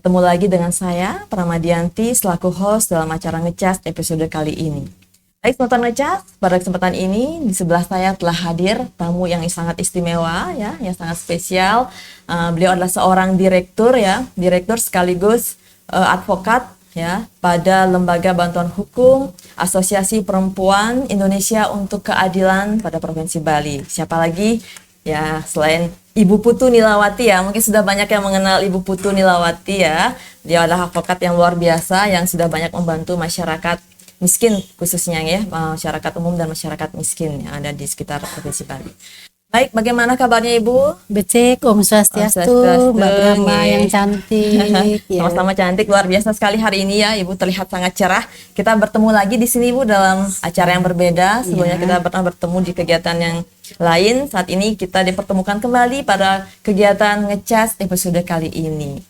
Bertemu lagi dengan saya, Pramadianti, selaku host dalam acara Ngecas episode kali ini. Baik, teman-teman Ngecas, pada kesempatan ini di sebelah saya telah hadir tamu yang sangat istimewa, ya, yang sangat spesial. Beliau adalah seorang direktur sekaligus advokat, ya, pada Lembaga Bantuan Hukum Asosiasi Perempuan Indonesia untuk Keadilan pada Provinsi Bali. Siapa lagi? Ya, selain Ibu Putu Nilawati, ya, mungkin sudah banyak yang mengenal Ibu Putu Nilawati, ya. Dia adalah advokat yang luar biasa yang sudah banyak membantu masyarakat miskin, khususnya ya, masyarakat umum dan masyarakat miskin yang ada di sekitar Provinsi Bali. Baik, bagaimana kabarnya Ibu? Becek, Om Swastiastu, Mbak Brahma yang cantik. Ya. Sama-sama cantik, luar biasa sekali hari ini ya, Ibu terlihat sangat cerah. Kita bertemu lagi di sini Ibu dalam acara yang berbeda. Sebelumnya kita pernah bertemu di kegiatan yang lain. Saat ini kita dipertemukan kembali pada kegiatan Ngecas episode kali ini.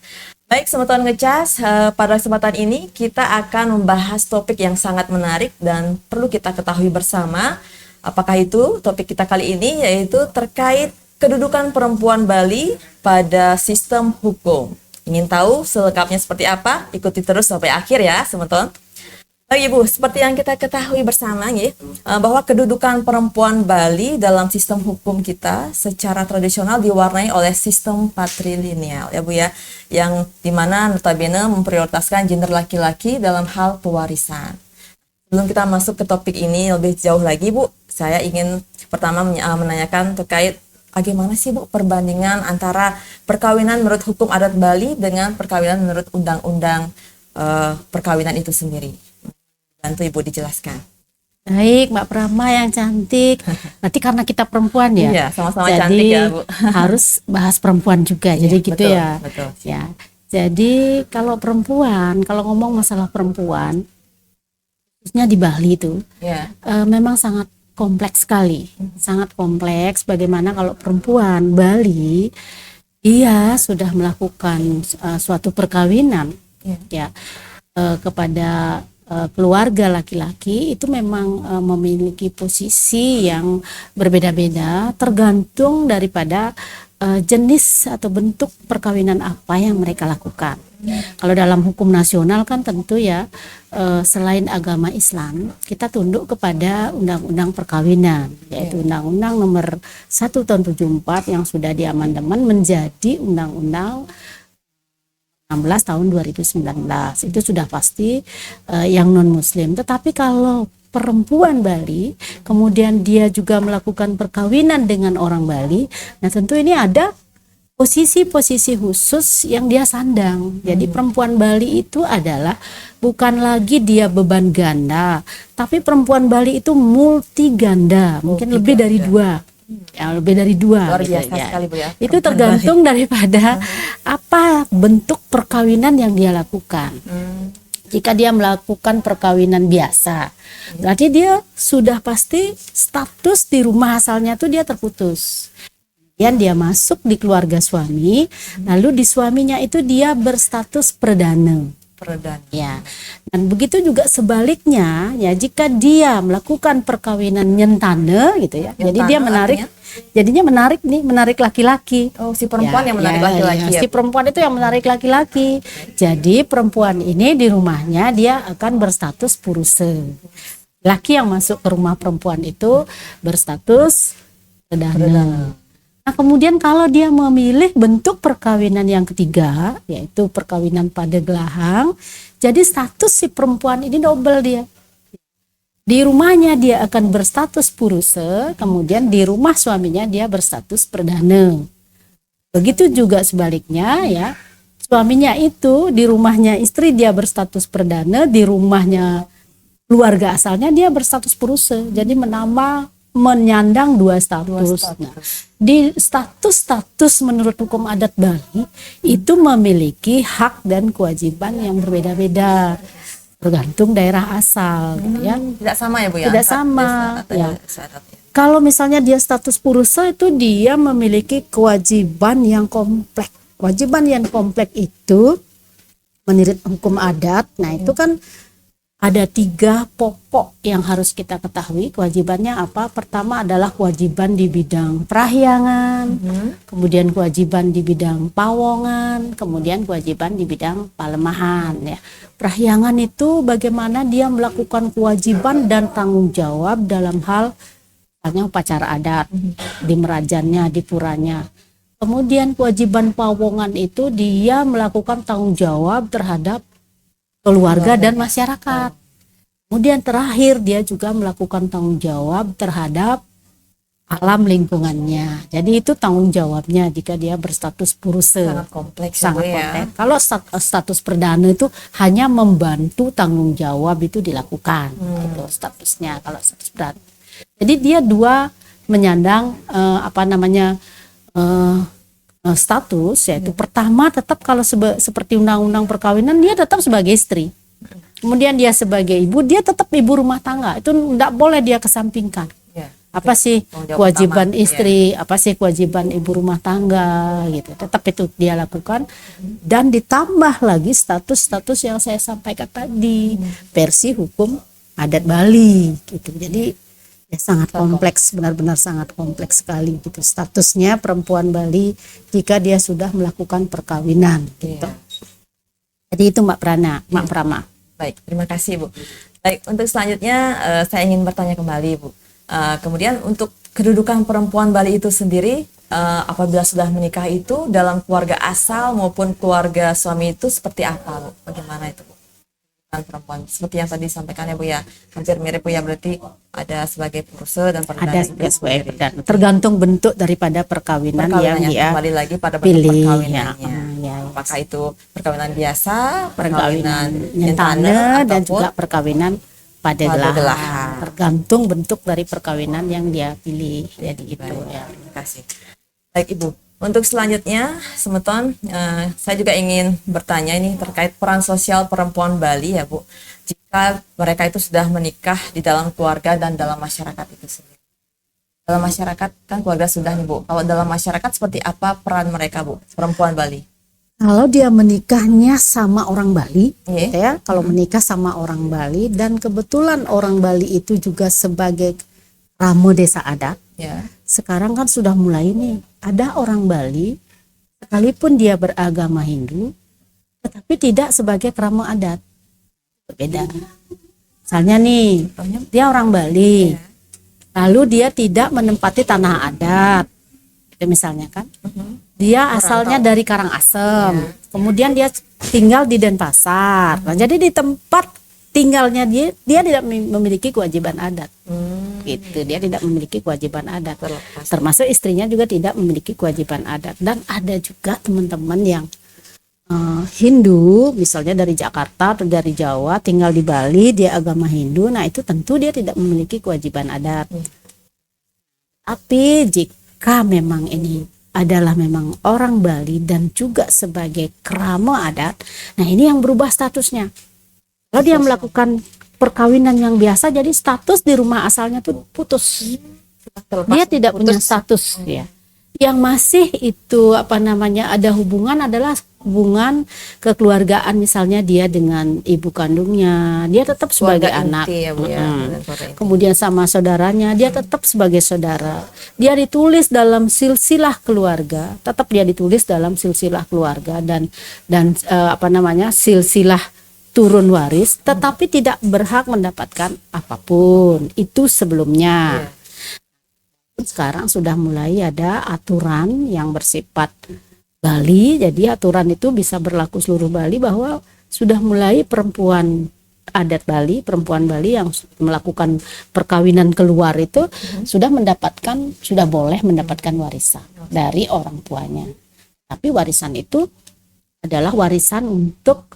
Baik, teman-teman Ngecas, pada kesempatan ini kita akan membahas topik yang sangat menarik dan perlu kita ketahui bersama. Apakah itu topik kita kali ini, yaitu terkait kedudukan perempuan Bali pada sistem hukum. Ingin tahu selengkapnya seperti apa? Ikuti terus sampai akhir ya, teman-teman. Baik Ibu, seperti yang kita ketahui bersama ya, bahwa kedudukan perempuan Bali dalam sistem hukum kita secara tradisional diwarnai oleh sistem patrilineal ya Bu ya, yang dimana notabene memprioritaskan gender laki-laki dalam hal pewarisan. Sebelum kita masuk ke topik ini lebih jauh lagi Bu, saya ingin pertama menanyakan terkait bagaimana sih Bu perbandingan antara perkawinan menurut hukum adat Bali dengan perkawinan menurut undang-undang perkawinan itu sendiri. Bantu Ibu dijelaskan. Baik, Mbak Brahma yang cantik. Nanti karena kita perempuan ya. Iya, sama-sama jadi, cantik ya Bu. Harus bahas perempuan juga. Jadi Iya, gitu betul, ya. Betul. Ya. Jadi kalau perempuan, kalau ngomong masalah perempuan, khususnya di Bali itu, memang sangat kompleks sekali. Sangat kompleks. Bagaimana kalau perempuan Bali, dia sudah melakukan suatu perkawinan, ya, kepada keluarga laki-laki, itu memang memiliki posisi yang berbeda-beda tergantung daripada jenis atau bentuk perkawinan apa yang mereka lakukan. Kalau dalam hukum nasional kan tentu ya, selain agama Islam, kita tunduk kepada undang-undang perkawinan, yaitu Undang-Undang Nomor 1 Tahun 74 yang sudah diamandemen menjadi Undang-Undang 16 tahun 2019. Itu sudah pasti yang non muslim. Tetapi kalau perempuan Bali kemudian dia juga melakukan perkawinan dengan orang Bali, nah tentu ini ada posisi-posisi khusus yang dia sandang. Jadi perempuan Bali itu adalah bukan lagi dia beban ganda, tapi perempuan Bali itu multi ganda, mungkin lebih dari dua. Ya, lebih dari dua. Luar gitu, biasa sekali Bu ya. Itu tergantung daripada apa bentuk perkawinan yang dia lakukan. Jika dia melakukan perkawinan biasa, berarti dia sudah pasti status di rumah asalnya tuh dia terputus. Kemudian dia masuk di keluarga suami, lalu di suaminya itu dia berstatus perdana. Ya. Dan begitu juga sebaliknya ya, jika dia melakukan perkawinan nyentane gitu ya. Jadi dia menarik artinya? Jadinya menarik laki-laki. Oh, si perempuan yang menarik laki-laki. Si perempuan itu yang menarik laki-laki. Jadi perempuan ini di rumahnya dia akan berstatus puruse. Laki yang masuk ke rumah perempuan itu berstatus perdana. Nah, kemudian kalau dia memilih bentuk perkawinan yang ketiga, yaitu perkawinan pada gelahang, jadi status si perempuan ini double dia. Di rumahnya dia akan berstatus puruse, kemudian di rumah suaminya dia berstatus perdana. Begitu juga sebaliknya ya, suaminya itu di rumahnya istri dia berstatus perdana, di rumahnya keluarga asalnya dia berstatus puruse. Jadi menyandang dua status. Nah, di status menurut hukum adat Bali itu memiliki hak dan kewajiban yang berbeda-beda tergantung daerah asal, gitu ya. Tidak sama ya Bu ya? Tidak sama. Ya. Kalau misalnya dia status purusa itu dia memiliki kewajiban yang kompleks. Kewajiban yang kompleks itu menurut hukum adat, nah itu kan ada 3 pokok yang harus kita ketahui kewajibannya apa. Pertama adalah kewajiban di bidang perahyangan, kemudian kewajiban di bidang pawongan, kemudian kewajiban di bidang palemahan ya. Perahyangan itu bagaimana dia melakukan kewajiban dan tanggung jawab dalam hal misalnya upacara adat, di merajannya, di puranya. Kemudian kewajiban pawongan itu dia melakukan tanggung jawab terhadap keluarga dan masyarakat. Kemudian terakhir dia juga melakukan tanggung jawab terhadap alam lingkungannya. Jadi itu tanggung jawabnya jika dia berstatus puruse. Sangat kompleks. Sangat kompleks. Kalau status perdana itu hanya membantu tanggung jawab itu dilakukan. Itu statusnya kalau status perdana. Jadi dia 2 menyandang status, yaitu pertama tetap kalau seperti undang-undang perkawinan dia tetap sebagai istri, kemudian dia sebagai ibu, dia tetap ibu rumah tangga, itu tidak boleh dia kesampingkan. Apa sih kewajiban istri, apa sih kewajiban ibu rumah tangga gitu, tetap itu dia lakukan. Dan ditambah lagi status-status yang saya sampaikan tadi, versi hukum adat Bali gitu. Jadi ya sangat kompleks, benar-benar sangat kompleks sekali gitu statusnya perempuan Bali jika dia sudah melakukan perkawinan gitu. Jadi itu Mbak Prama. Baik, terima kasih Bu. Baik, untuk selanjutnya saya ingin bertanya kembali Bu. Kemudian untuk kedudukan perempuan Bali itu sendiri apabila sudah menikah itu dalam keluarga asal maupun keluarga suami itu seperti apa Bu? Bagaimana itu Bu? Perempuan seperti yang tadi disampaikan ya Bu ya, hampir mirip Bu ya, berarti ada sebagai puruse dan perdana. Ada sebagai perdana, tergantung bentuk daripada perkawinan yang dia kembali lagi pada pilih perkawinannya. ya. Apakah itu perkawinan biasa, perkawinan nyentane, dan juga perkawinan pada gelahan. Tergantung bentuk dari perkawinan yang dia pilih. Jadi itu ya. Terima kasih. Baik Ibu. Untuk selanjutnya, Semeton, saya juga ingin bertanya ini terkait peran sosial perempuan Bali ya Bu. Jika mereka itu sudah menikah di dalam keluarga dan dalam masyarakat itu sendiri. Dalam masyarakat kan keluarga sudah nih Bu. Kalau dalam masyarakat seperti apa peran mereka Bu, perempuan Bali? Kalau dia menikahnya sama orang Bali, gitu ya. Kalau menikah sama orang Bali dan kebetulan orang Bali itu juga sebagai ramo desa adat. Ya. Sekarang kan sudah mulai nih, ada orang Bali sekalipun dia beragama Hindu tetapi tidak sebagai krama adat, berbeda. Misalnya nih, dia orang Bali lalu dia tidak menempati tanah adat, itu misalnya kan, dia asalnya dari Karangasem, kemudian dia tinggal di Denpasar. Nah, jadi di tempat tinggalnya dia tidak memiliki kewajiban adat. Gitu, dia tidak memiliki kewajiban adat. Termasuk istrinya juga tidak memiliki kewajiban adat. Dan ada juga teman-teman yang Hindu, misalnya dari Jakarta atau dari Jawa, tinggal di Bali, dia agama Hindu. Nah, itu tentu dia tidak memiliki kewajiban adat. Tapi jika memang ini adalah memang orang Bali dan juga sebagai krama adat, nah ini yang berubah statusnya. Kalau dia melakukan perkawinan yang biasa, jadi status di rumah asalnya tuh putus. Dia tidak punya status ya. Yang masih itu ada hubungan adalah hubungan kekeluargaan, misalnya dia dengan ibu kandungnya, dia tetap sebagai anak. Ya, Bu, ya. Kemudian sama saudaranya, dia tetap sebagai saudara. Dia ditulis dalam silsilah keluarga, tetap dia ditulis dalam silsilah keluarga dan silsilah turun waris, tetapi tidak berhak mendapatkan apapun. Itu sebelumnya. Sekarang sudah mulai ada aturan yang bersifat Bali, jadi aturan itu bisa berlaku seluruh Bali bahwa sudah mulai perempuan adat Bali, perempuan Bali yang melakukan perkawinan keluar itu sudah boleh mendapatkan warisan dari orang tuanya. Tapi warisan itu adalah warisan untuk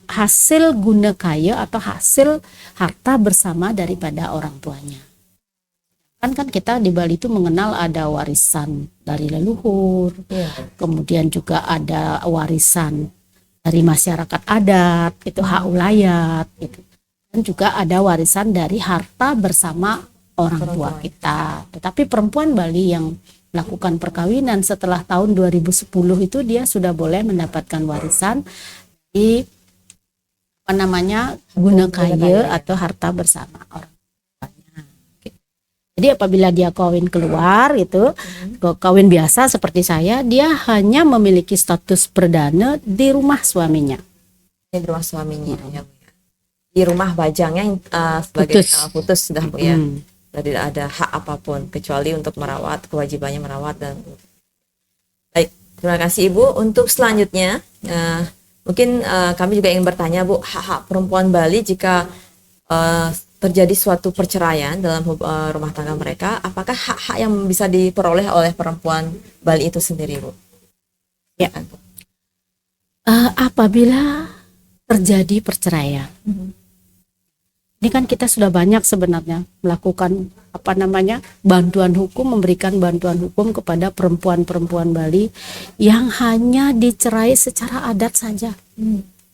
hasil guna kaya atau hasil harta bersama daripada orang tuanya. Kan kita di Bali itu mengenal ada warisan dari leluhur, kemudian juga ada warisan dari masyarakat adat, itu hak ulayat, gitu. Dan juga ada warisan dari harta bersama orang tua kita. Tetapi perempuan Bali yang melakukan perkawinan setelah tahun 2010 itu dia sudah boleh mendapatkan warisan di apa namanya guna kaya atau harta bersama orang tuanya. Jadi apabila dia kawin keluar itu, kawin biasa seperti saya, dia hanya memiliki status perdana di rumah suaminya. Di rumah suaminya ya Bu ya. Di rumah bajangnya sebagai putus sudah Bu ya. Tidak ada hak apapun kecuali untuk merawat, kewajibannya merawat dan baik. Terima kasih Ibu. Untuk selanjutnya mungkin kami juga ingin bertanya Bu, hak-hak perempuan Bali jika terjadi suatu perceraian dalam rumah tangga mereka, apakah hak-hak yang bisa diperoleh oleh perempuan Bali itu sendiri Bu? Ya. Apabila terjadi perceraian, ini kan kita sudah banyak sebenarnya melakukan bantuan hukum, memberikan bantuan hukum kepada perempuan-perempuan Bali yang hanya dicerai secara adat saja.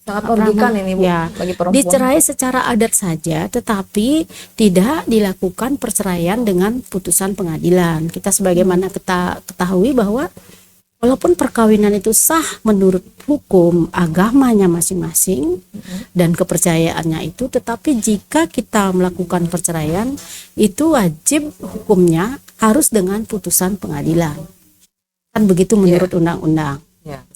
Sangat merugikan ini Bu ya, bagi perempuan. dicerai secara adat saja, tetapi tidak dilakukan perceraian dengan putusan pengadilan. Kita sebagaimana kita ketahui bahwa walaupun perkawinan itu sah menurut hukum agamanya masing-masing dan kepercayaannya itu, tetapi jika kita melakukan perceraian itu wajib hukumnya harus dengan putusan pengadilan. Kan begitu menurut undang-undang.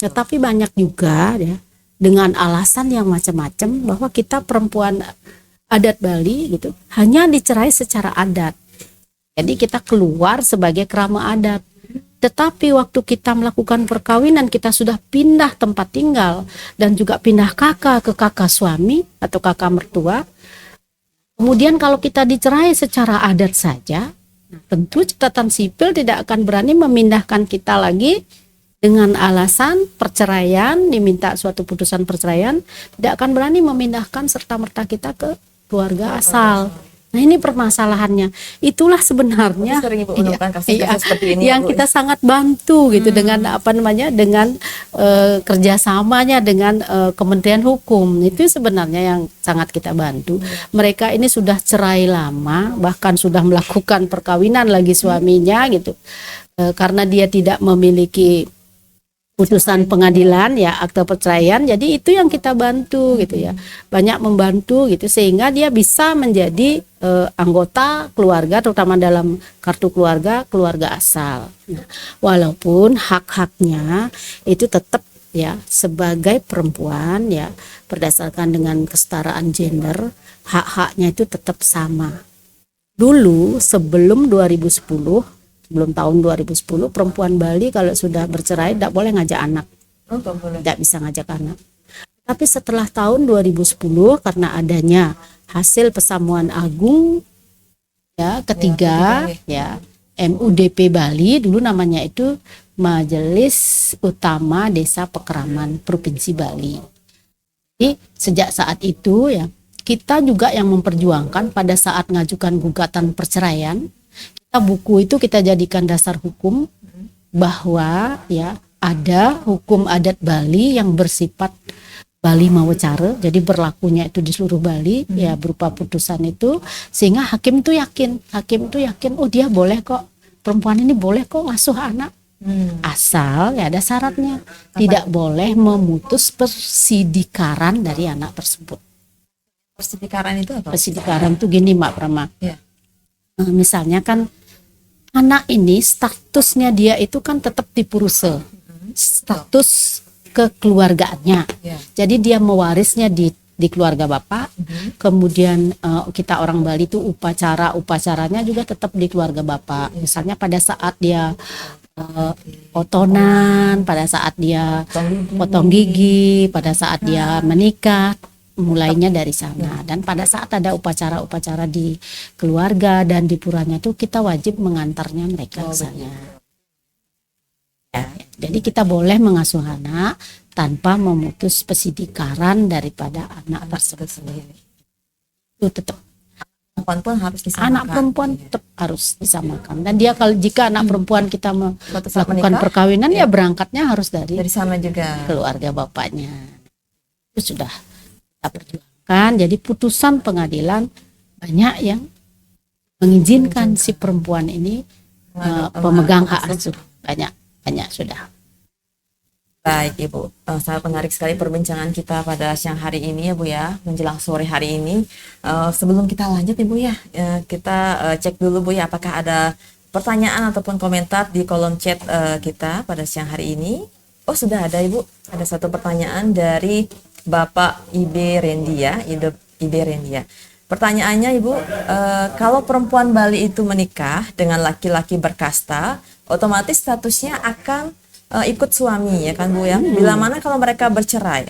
Tetapi banyak juga ya dengan alasan yang macam-macam bahwa kita perempuan adat Bali gitu hanya dicerai secara adat. Jadi kita keluar sebagai kerama adat. Tetapi waktu kita melakukan perkawinan, kita sudah pindah tempat tinggal dan juga pindah kakak ke kakak suami atau kakak mertua. Kemudian kalau kita dicerai secara adat saja, tentu catatan sipil tidak akan berani memindahkan kita lagi dengan alasan perceraian, diminta suatu putusan perceraian, tidak akan berani memindahkan serta-merta kita ke keluarga asal. Nah ini permasalahannya. Itulah sebenarnya yang kita sangat bantu gitu dengan dengan kerjasamanya dengan Kementerian Hukum. Itu sebenarnya yang sangat kita bantu. Mereka ini sudah cerai lama, bahkan sudah melakukan perkawinan lagi suaminya gitu, karena dia tidak memiliki putusan pengadilan ya akte perceraian, jadi itu yang kita bantu gitu ya, banyak membantu gitu sehingga dia bisa menjadi anggota keluarga, terutama dalam kartu keluarga asal. Nah, walaupun hak-haknya itu tetap ya sebagai perempuan ya berdasarkan dengan kesetaraan gender, hak-haknya itu tetap sama. Dulu sebelum 2010, sebelum tahun 2010, perempuan Bali kalau sudah bercerai tidak boleh ngajak anak, tidak bisa ngajak anak. Tapi setelah tahun 2010 karena adanya hasil pesamuan agung ya ketiga ya MUDP Bali, dulu namanya itu Majelis Utama Desa Pekeraman Provinsi Bali. Jadi sejak saat itu ya kita juga yang memperjuangkan pada saat mengajukan gugatan perceraian. Buku itu kita jadikan dasar hukum bahwa ya ada hukum adat Bali yang bersifat Bali Mawacara, jadi berlakunya itu di seluruh Bali ya berupa putusan itu, sehingga hakim itu yakin oh dia boleh kok, perempuan ini boleh kok ngasuh anak, asal ya ada syaratnya, tidak boleh memutus persidikaran dari anak tersebut. Persidikaran itu apa? Persidikaran itu gini Mbak Prama ya. Misalnya kan anak ini statusnya dia itu kan tetap di puruse, status kekeluargaannya. Jadi dia mewarisnya di keluarga bapak. Kemudian kita orang Bali itu upacaranya juga tetap di keluarga bapak. Misalnya pada saat dia otonan, pada saat dia potong gigi, pada saat dia menikah, mulainya dari sana. Dan pada saat ada upacara-upacara di keluarga dan di puranya itu kita wajib mengantarnya mereka ke sana. Ya, jadi kita boleh mengasuh anak tanpa memutus persidikaran daripada anak tersebut sendiri. Itu tetap perempuan pun harus disamakan. Anak perempuan tetap harus disamakan. Dan dia kalau jika anak perempuan kita melakukan perkawinan ya berangkatnya harus dari sana juga keluarga bapaknya. Itu sudah perjuangkan. Jadi putusan pengadilan banyak yang mengizinkan si perempuan ini pemegang hak asuh, banyak sudah. Baik Ibu, sangat menarik sekali perbincangan kita pada siang hari ini ya Bu ya, menjelang sore hari ini. Sebelum kita lanjut Ibu ya, kita cek dulu Bu ya, apakah ada pertanyaan ataupun komentar di kolom chat kita pada siang hari ini. Oh sudah ada Ibu, ada satu pertanyaan dari Bapak Ibe Rendia, Ibe Rendia. Pertanyaannya Ibu, kalau perempuan Bali itu menikah dengan laki-laki berkasta, otomatis statusnya akan ikut suami ya kan Bu ya. Bila mana kalau mereka bercerai,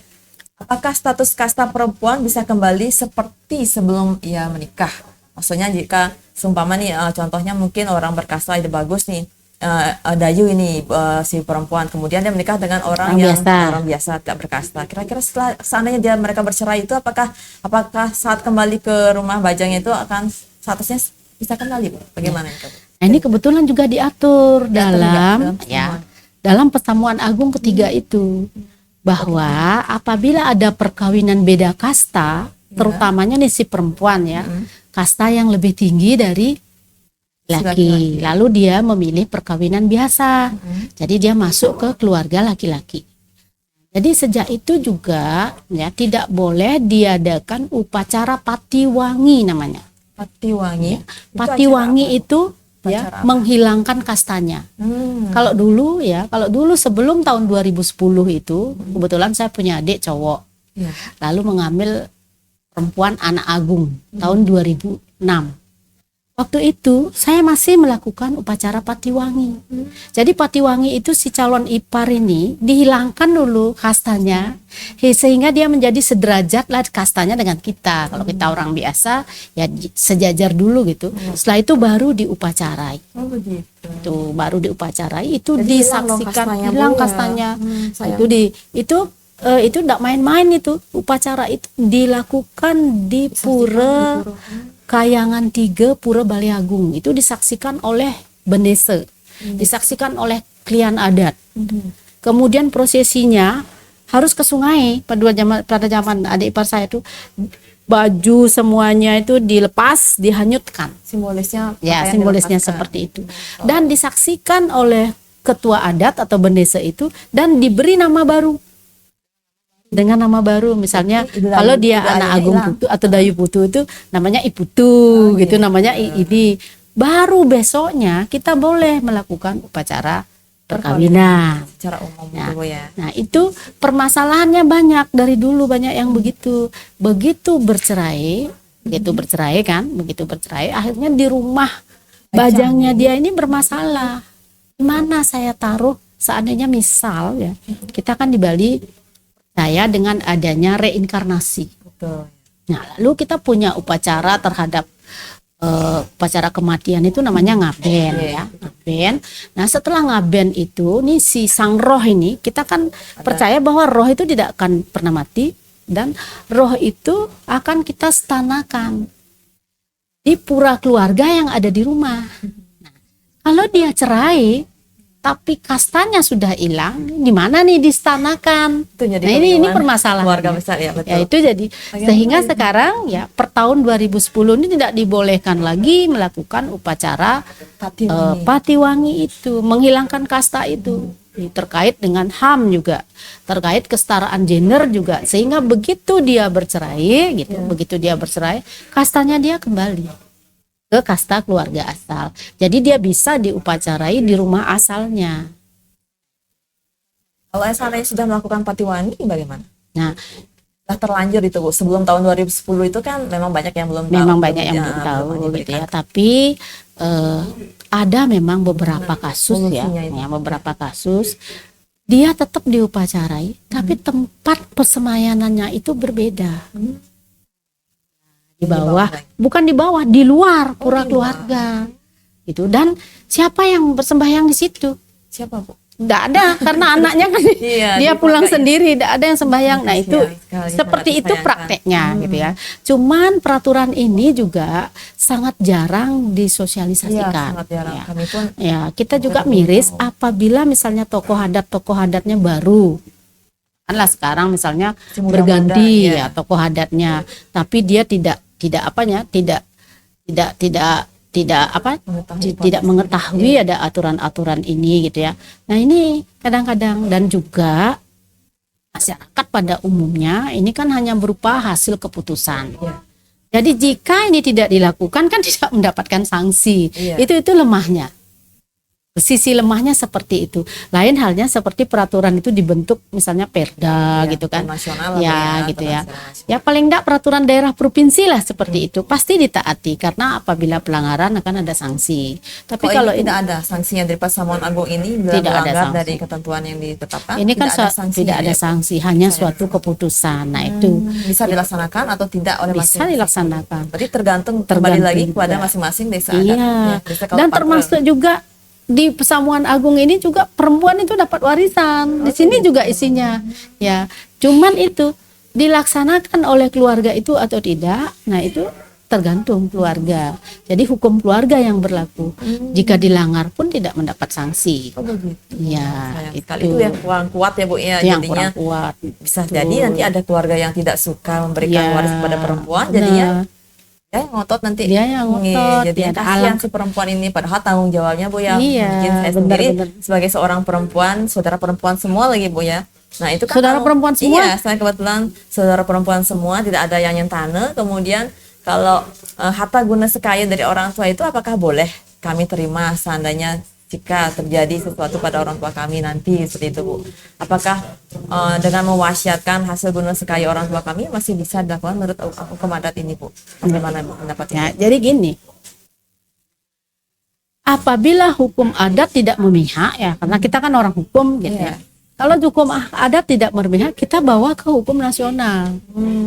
apakah status kasta perempuan bisa kembali seperti sebelum ia menikah? Maksudnya jika seumpama nih contohnya mungkin orang berkasta ide bagus nih, Dayu ini si perempuan, kemudian dia menikah dengan orang biasa tidak berkasta. Kira-kira setelah seandainya mereka bercerai itu apakah saat kembali ke rumah bajangnya itu akan statusnya bisa kembali Bu? Bagaimana ini Bu? Nah, ini kebetulan juga diatur dalam Persamuan Agung ketiga itu, bahwa apabila ada perkawinan beda kasta, terutamanya nih si perempuan ya, kasta yang lebih tinggi dari laki, lalu dia memilih perkawinan biasa, jadi dia masuk ke keluarga laki-laki. Jadi sejak itu juga ya tidak boleh diadakan upacara patiwangi namanya. Patiwangi. Ya. Patiwangi itu ya menghilangkan kastanya. Kalau dulu sebelum tahun 2010 itu kebetulan saya punya adik cowok, lalu mengambil perempuan anak agung tahun 2006. Waktu itu saya masih melakukan upacara patiwangi. Jadi patiwangi itu si calon ipar ini dihilangkan dulu kastanya, sehingga dia menjadi sederajat lah kastanya dengan kita. Kalau kita orang biasa ya sejajar dulu gitu. Setelah itu baru diupacarai. Oh begitu. Itu baru diupacarai, itu jadi disaksikan hilang kastanya. Itu tidak main-main itu. Upacara itu dilakukan di pura Kayangan 3 Pura Bali Agung. Itu disaksikan oleh Benese, disaksikan oleh klien adat. Kemudian prosesinya harus ke sungai. Pada zaman adik ipar saya itu baju semuanya itu dilepas, dihanyutkan. Simbolisnya seperti itu. Dan disaksikan oleh ketua adat atau Benese itu, dan diberi nama baru. Dengan nama baru, misalnya kalau dia anak agung putu atau dayu putu itu namanya iputu namanya ini. Baru besoknya kita boleh melakukan upacara perkawinan secara umum ya. Nah itu permasalahannya banyak dari dulu, banyak yang begitu bercerai akhirnya di rumah bajangnya dia ini bermasalah. Gimana saya taruh seandainya misal ya, kita kan di Bali saya dengan adanya reinkarnasi. Betul. Nah, lalu kita punya upacara terhadap upacara kematian itu namanya ngaben ya, ngaben. Nah, setelah ngaben itu nih si sang roh ini, kita kan percaya bahwa roh itu tidak akan pernah mati dan roh itu akan kita stanakan di pura keluarga yang ada di rumah. Nah, kalau dia cerai tapi kastanya sudah hilang, di mana nih distanakan? Nah ini permasalahan keluarga besar ya, betul. Ya itu jadi sehingga sekarang ya per tahun 2010 ini tidak dibolehkan lagi melakukan upacara patiwangi itu, menghilangkan kasta itu. Terkait dengan HAM juga, terkait kesetaraan gender juga, sehingga begitu dia bercerai begitu dia bercerai, kastanya dia kembali ke kasta keluarga asal. Jadi dia bisa diupacarai di rumah asalnya. Kalau seandainya sudah melakukan patiwangi bagaimana? Nah, sudah terlanjur itu Bu. Sebelum tahun 2010 itu kan memang banyak yang belum tahu. Memang banyak yang belum tahu gitu ya. Tapi ada memang beberapa kasus beberapa kasus dia tetap diupacarai, tapi tempat persemayanannya itu berbeda. Bukan di bawah, di luar pura keluarga itu. Dan siapa yang bersembahyang di situ? Siapa Bu? Tidak ada, karena anaknya kan dia pulang sendiri, tidak ada yang sembahyang. Nah itu seperti itu prakteknya gitu ya. Cuman peraturan ini juga sangat jarang disosialisasikan. Sangat jarang. Ya. Kami pun Kita juga miris apabila misalnya tokoh adatnya baru. Kanlah sekarang misalnya berganti tokoh adatnya, tapi dia tidak mengetahui ada aturan-aturan ini gitu ya. Nah ini kadang-kadang, dan juga masyarakat pada umumnya ini kan hanya berupa hasil keputusan. Ya. Jadi jika ini tidak dilakukan kan tidak mendapatkan sanksi. Iya. Itu lemahnya. Sisi lemahnya seperti itu. Lain halnya seperti peraturan itu dibentuk misalnya Perda gitu kan. Nasional Ya gitu ya. Ya paling enggak peraturan daerah provinsi lah seperti itu. Pasti ditaati karena apabila pelanggaran akan ada sanksi. Tapi kalau ini tidak ada sanksinya dari Pasaman Agung ini bila tidak ada melanggar sanksi dari ketentuan yang ditetapkan. Ini kan tidak ada ya? sanksi, hanya suatu keputusan. Nah itu bisa dilaksanakan atau tidak oleh bisa masing-masing. dilaksanakan. Berarti tergantung kembali lagi kepada masing-masing desa adat. Iya. Ya, Dan termasuk juga di Pasamuan Agung ini juga perempuan itu dapat warisan. Di sini juga isinya. Ya, cuman itu dilaksanakan oleh keluarga itu atau tidak. Nah, itu tergantung keluarga. Jadi hukum keluarga yang berlaku. Jika dilanggar pun tidak mendapat sanksi. Oh begitu. Ya, itu yang kurang kuat ya Bu ya. Yang jadinya kurang kuat. Bisa jadi nanti ada keluarga yang tidak suka memberikan waris kepada perempuan, jadinya ngotot nanti. Dia yang ngotot. Jadi kasihan si perempuan ini, padahal tanggung jawabnya Bu ya. Iya, Mungkin saya sendiri sebagai seorang perempuan, saudara perempuan semua lagi Bu ya. Nah itu kan saudara perempuan semua. Iya, saya kebetulan saudara perempuan semua, tidak ada yang nyentane. Kemudian kalau harta guna sekaya dari orang tua itu apakah boleh kami terima seandainya jika terjadi sesuatu pada orang tua kami nanti seperti itu Bu? Apakah dengan mewasiatkan hasil guna sekaya orang tua kami masih bisa dilakukan menurut hukum adat ini Bu? Bagaimana pendapatnya? Ya, jadi gini, apabila hukum adat tidak memihak ya, karena kita kan orang hukum gitu ya. Kalau hukum adat tidak memihak, kita bawa ke hukum nasional.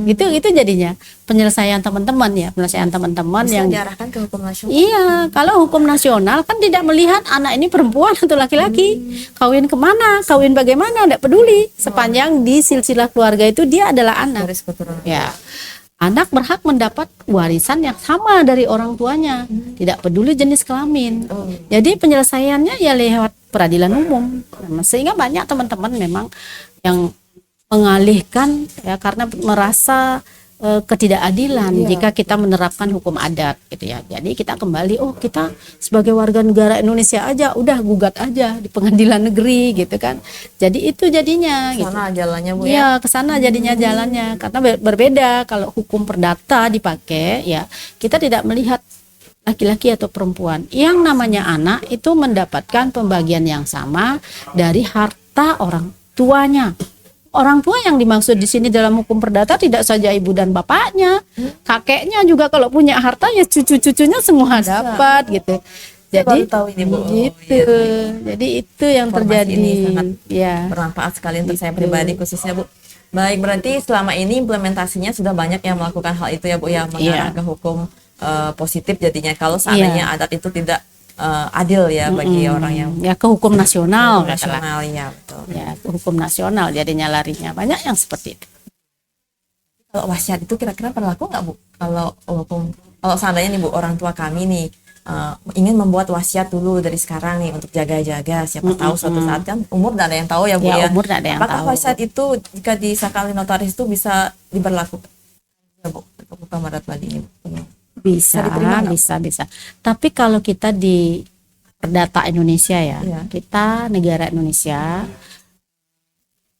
Itu jadinya penyelesaian teman-teman ya, penyelesaian teman-teman bisa yang diarahkan ke hukum nasional. Iya, kalau hukum nasional kan tidak melihat anak ini perempuan atau laki-laki, kawin kemana, kawin bagaimana, tidak peduli. Sepanjang di silsilah keluarga itu dia adalah anak. Ya, anak berhak mendapat warisan yang sama dari orang tuanya, tidak peduli jenis kelamin. Jadi penyelesaiannya ya lewat peradilan umum. Sehingga banyak teman-teman memang yang mengalihkan ya karena merasa ketidakadilan jika kita menerapkan hukum adat gitu ya. Jadi kita kembali, kita sebagai warga negara Indonesia aja udah gugat aja di pengadilan negeri gitu kan. Jadi itu jadinya kesana gitu. Jalannya Bu ya. Iya, kesana jadinya jalannya karena berbeda kalau hukum perdata dipakai ya, kita tidak melihat laki-laki atau perempuan. Yang namanya anak itu mendapatkan pembagian yang sama dari harta orang tuanya. Orang tua yang dimaksud di sini dalam hukum perdata tidak saja ibu dan bapaknya, kakeknya juga kalau punya harta ya cucu-cucunya semua dapat gitu. Jadi tahu ini Bu. Gitu. Jadi itu yang terjadi. Ini sangat ya bermanfaat sekali untuk saya pribadi khususnya Bu. Baik, berarti selama ini implementasinya sudah banyak yang melakukan hal itu ya Bu ya, mengarah ke hukum positif jadinya kalau seandainya adat itu tidak adil ya bagi orang yang ke hukum nasional ya betul. Ya, ke hukum nasional jadinya larinya. Banyak yang seperti itu. Kalau wasiat itu kira-kira berlaku nggak Bu? Kalau seandainya nih Bu, orang tua kami nih ingin membuat wasiat dulu dari sekarang nih untuk jaga-jaga, siapa tahu suatu saat kan umur tidak ada yang tahu ya Bu ya. Umur tidak ada yang apakah tahu. wasiat itu jika disahkan oleh notaris itu bisa diberlakukan ya Bu? Hukum adat tadi ini Bu. Bisa. Tapi kalau kita di perdata Indonesia ya, kita negara Indonesia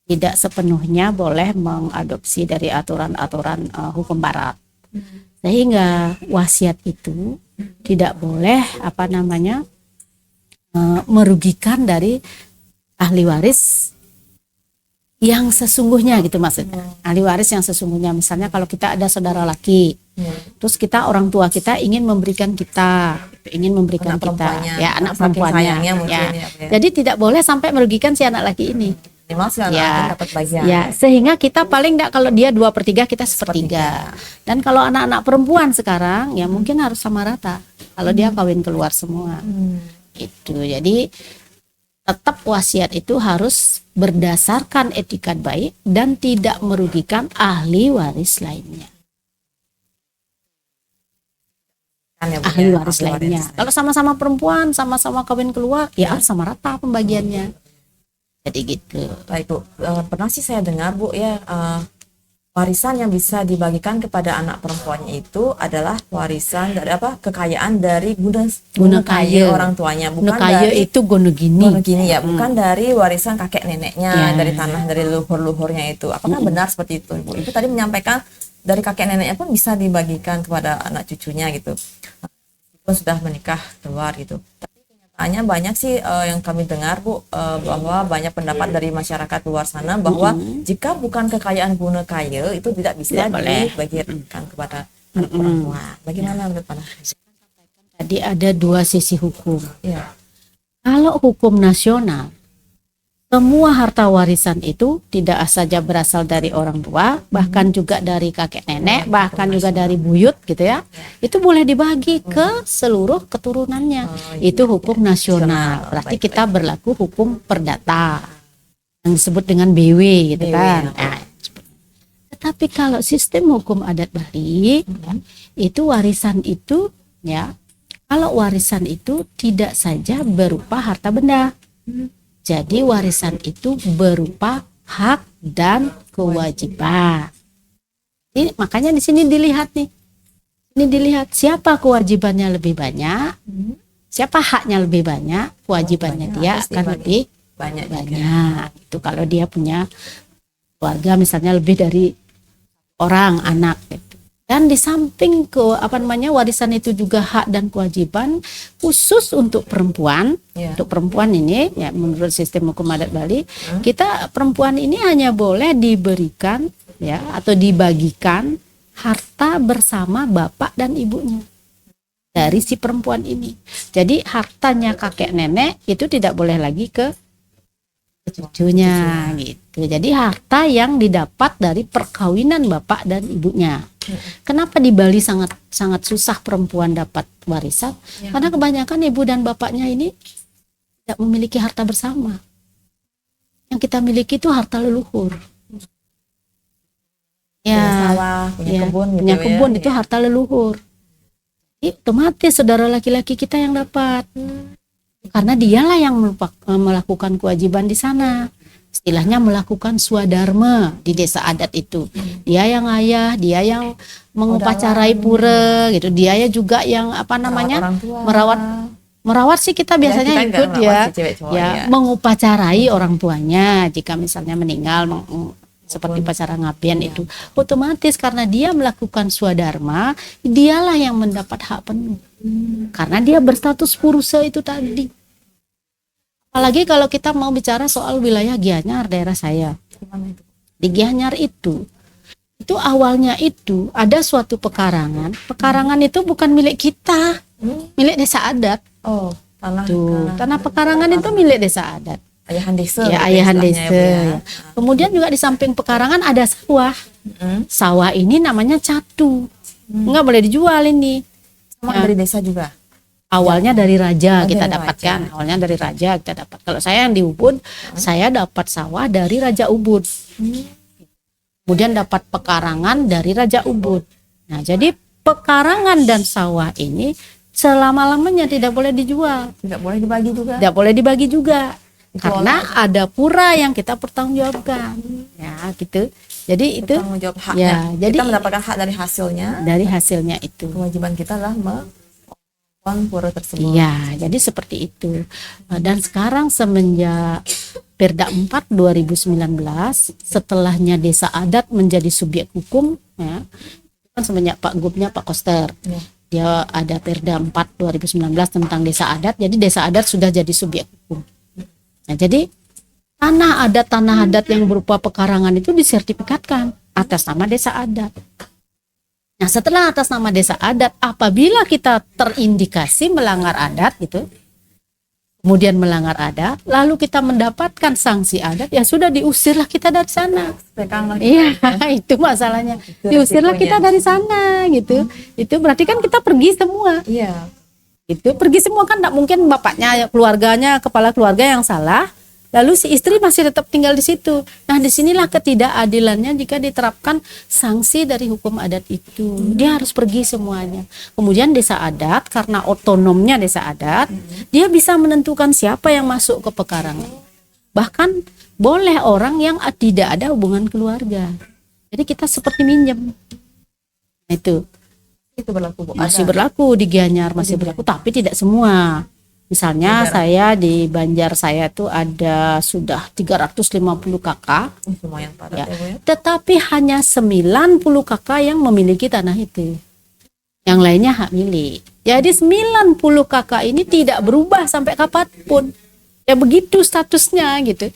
tidak sepenuhnya boleh mengadopsi dari aturan-aturan hukum barat. Sehingga wasiat itu tidak boleh merugikan dari ahli waris yang sesungguhnya gitu maksudnya. Ahli waris yang sesungguhnya, misalnya kalau kita ada saudara laki, terus orang tua kita ingin memberikan kita, anak perempuannya, Jadi tidak boleh sampai merugikan si anak laki ini. Dapat bagian. Ya, sehingga kita paling enggak kalau dia 2/3 kita 1/3. Dan kalau anak-anak perempuan sekarang ya mungkin harus sama rata. Kalau dia kawin keluar semua. Itu. Jadi tetap wasiat itu harus berdasarkan etikat baik dan tidak merugikan ahli waris lainnya. Ahli waris lainnya. Kalau sama-sama perempuan, sama-sama kawin keluar, ya sama rata pembagiannya. Jadi gitu. Baik Bu, pernah sih saya dengar Bu ya, warisan yang bisa dibagikan kepada anak perempuannya itu adalah warisan dari kekayaan dari guna kaya orang tuanya, bukan kaya dari itu gono gini ya, bukan dari warisan kakek neneknya, dari tanah dari leluhur-leluhurnya itu. Apakah benar seperti itu, Ibu? Ibu tadi menyampaikan dari kakek neneknya pun bisa dibagikan kepada anak cucunya gitu, pun sudah menikah keluar gitu. Hanya banyak sih yang kami dengar, Bu, bahwa banyak pendapat dari masyarakat luar sana bahwa jika bukan kekayaan guna kaya itu tidak bisa dibagikan kepada anak perempuan. Bagaimana menurut Pak? Tadi ada dua sisi hukum. Ya. Kalau hukum nasional, semua harta warisan itu tidak saja berasal dari orang tua, bahkan juga dari kakek nenek, bahkan juga dari buyut gitu ya. Itu boleh dibagi ke seluruh keturunannya. Itu hukum nasional. Berarti kita berlaku hukum perdata yang disebut dengan BW gitu kan. Nah, tetapi kalau sistem hukum adat Bali itu warisan itu ya, kalau warisan itu tidak saja berupa harta benda. Jadi warisan itu berupa hak dan kewajiban. Ini, makanya di sini dilihat nih. Ini dilihat siapa kewajibannya lebih banyak, siapa haknya lebih banyak, kewajibannya dia akan lebih banyak. Itu kalau dia punya keluarga misalnya lebih dari orang anak gitu. Dan di samping warisan itu juga hak dan kewajiban khusus untuk perempuan. Untuk perempuan ini ya, menurut sistem hukum adat Bali, kita perempuan ini hanya boleh diberikan ya atau dibagikan harta bersama bapak dan ibunya dari si perempuan ini. Jadi hartanya kakek nenek itu tidak boleh lagi ke cucunya gitu. Jadi harta yang didapat dari perkawinan bapak dan ibunya. Kenapa di Bali sangat susah perempuan dapat warisan? Karena kebanyakan ibu dan bapaknya ini tidak memiliki harta bersama. Yang kita miliki itu harta leluhur. Punya kebun, itu harta leluhur. Jadi, otomatis saudara laki-laki kita yang dapat. Karena dialah yang melakukan kewajiban di sana. Istilahnya melakukan swadharma di desa adat itu. Dia yang ayah, dia yang mengupacarai pura gitu. Dia juga yang merawat sih kita biasanya ikut mengupacarai orang tuanya jika misalnya meninggal seperti upacara ngaben itu. Otomatis karena dia melakukan swadharma, dialah yang mendapat hak penuh. Karena dia berstatus purusa itu tadi. Apalagi kalau kita mau bicara soal wilayah Gianyar, daerah saya. Di Gianyar itu awalnya itu ada suatu pekarangan. Pekarangan itu bukan milik kita, milik desa adat. Tanah pekarangan itu milik desa adat. Ayahan desa. Ya, ayahan desa. Ya. Kemudian juga di samping pekarangan ada sawah. Sawah ini namanya catu. Nggak boleh dijual ini. Dari desa juga. Awalnya dari raja kita dapatkan. Awalnya dari raja kita dapat. Kalau saya yang di Ubud, saya dapat sawah dari Raja Ubud. Kemudian dapat pekarangan dari Raja Ubud. Nah, jadi pekarangan dan sawah ini selama-lamanya tidak boleh dijual. Tidak boleh dibagi juga. Tidak boleh dibagi juga. Karena ada pura yang kita pertanggungjawabkan. Ya, gitu. Jadi itu bertanggung jawab haknya. Ya, jadi kita mendapatkan hak dari hasilnya. Dari hasilnya itu. Kewajiban kita adalah pura tersebut. Iya, jadi seperti itu. Dan sekarang semenjak Perda 4 2019, setelahnya desa adat menjadi subjek hukum, ya, kan semenjak Pak Gubnya Pak Koster, dia ada Perda 4 2019 tentang desa adat, jadi desa adat sudah jadi subjek hukum. Nah, jadi tanah adat yang berupa pekarangan itu disertifikatkan atas nama desa adat. Nah, setelah atas nama desa adat, apabila kita terindikasi melanggar adat gitu, kemudian melanggar adat, lalu kita mendapatkan sanksi adat, ya sudah diusirlah kita dari sana. Iya, itu masalahnya. Diusirlah kita dari sana gitu. Itu berarti kan kita pergi semua. Iya. Itu pergi semua kan, tidak mungkin bapaknya, keluarganya, kepala keluarga yang salah. Lalu si istri masih tetap tinggal di situ. Nah, disinilah ketidakadilannya jika diterapkan sanksi dari hukum adat itu. Dia harus pergi semuanya. Kemudian desa adat, karena otonomnya desa adat, dia bisa menentukan siapa yang masuk ke pekarangan. Bahkan boleh orang yang tidak ada hubungan keluarga. Jadi kita seperti minjem. Nah, itu berlaku, Bu? masih berlaku di Gianyar, masih berlaku, tapi tidak semua. Misalnya saya di Banjar saya tuh ada sudah 350 kakak. Lumayan padat ya, Bu, ya. Tetapi hanya 90 kakak yang memiliki tanah itu. Yang lainnya hak milik. Jadi 90 kakak ini tidak berubah sampai kapanpun. Ya begitu statusnya gitu.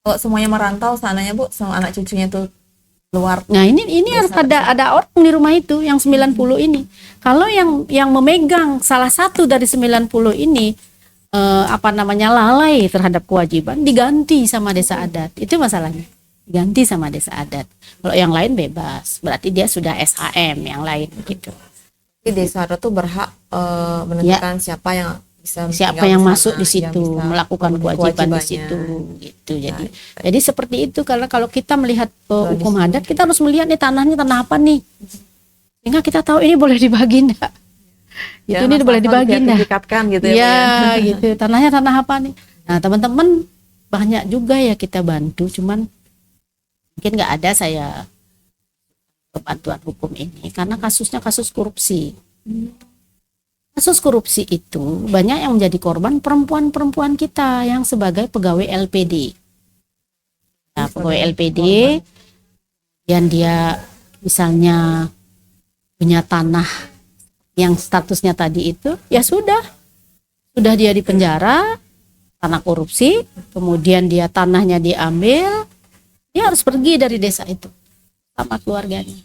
Kalau semuanya merantau sananya, Bu, sama anak cucunya tuh luar. Nah, ini harus ada orang di rumah itu yang 90 ini. Kalau yang memegang salah satu dari 90 ini lalai terhadap kewajiban, diganti sama desa adat. Itu masalahnya. Diganti sama desa adat. Kalau yang lain bebas, berarti dia sudah SHM yang lain gitu. Jadi desa adat tuh berhak menentukan siapa yang masuk di situ, melakukan kewajiban di situ gitu. Jadi seperti itu, karena kalau kita melihat hukum adat, kita harus melihat nih tanahnya tanah apa nih, sehingga kita tahu ini boleh dibagi enggak. Ya, ini boleh dibagi enggak. Gitu ya, gitu. Tanahnya tanah apa nih. Nah, teman-teman banyak juga ya kita bantu, cuman mungkin nggak ada saya bantuan hukum ini karena kasusnya kasus korupsi. Kasus korupsi itu banyak yang menjadi korban perempuan-perempuan kita yang sebagai pegawai LPD. Nah, pegawai LPD yang dia misalnya punya tanah yang statusnya tadi itu, ya sudah dia di penjara, tanah korupsi, kemudian dia tanahnya diambil, dia harus pergi dari desa itu sama keluarganya.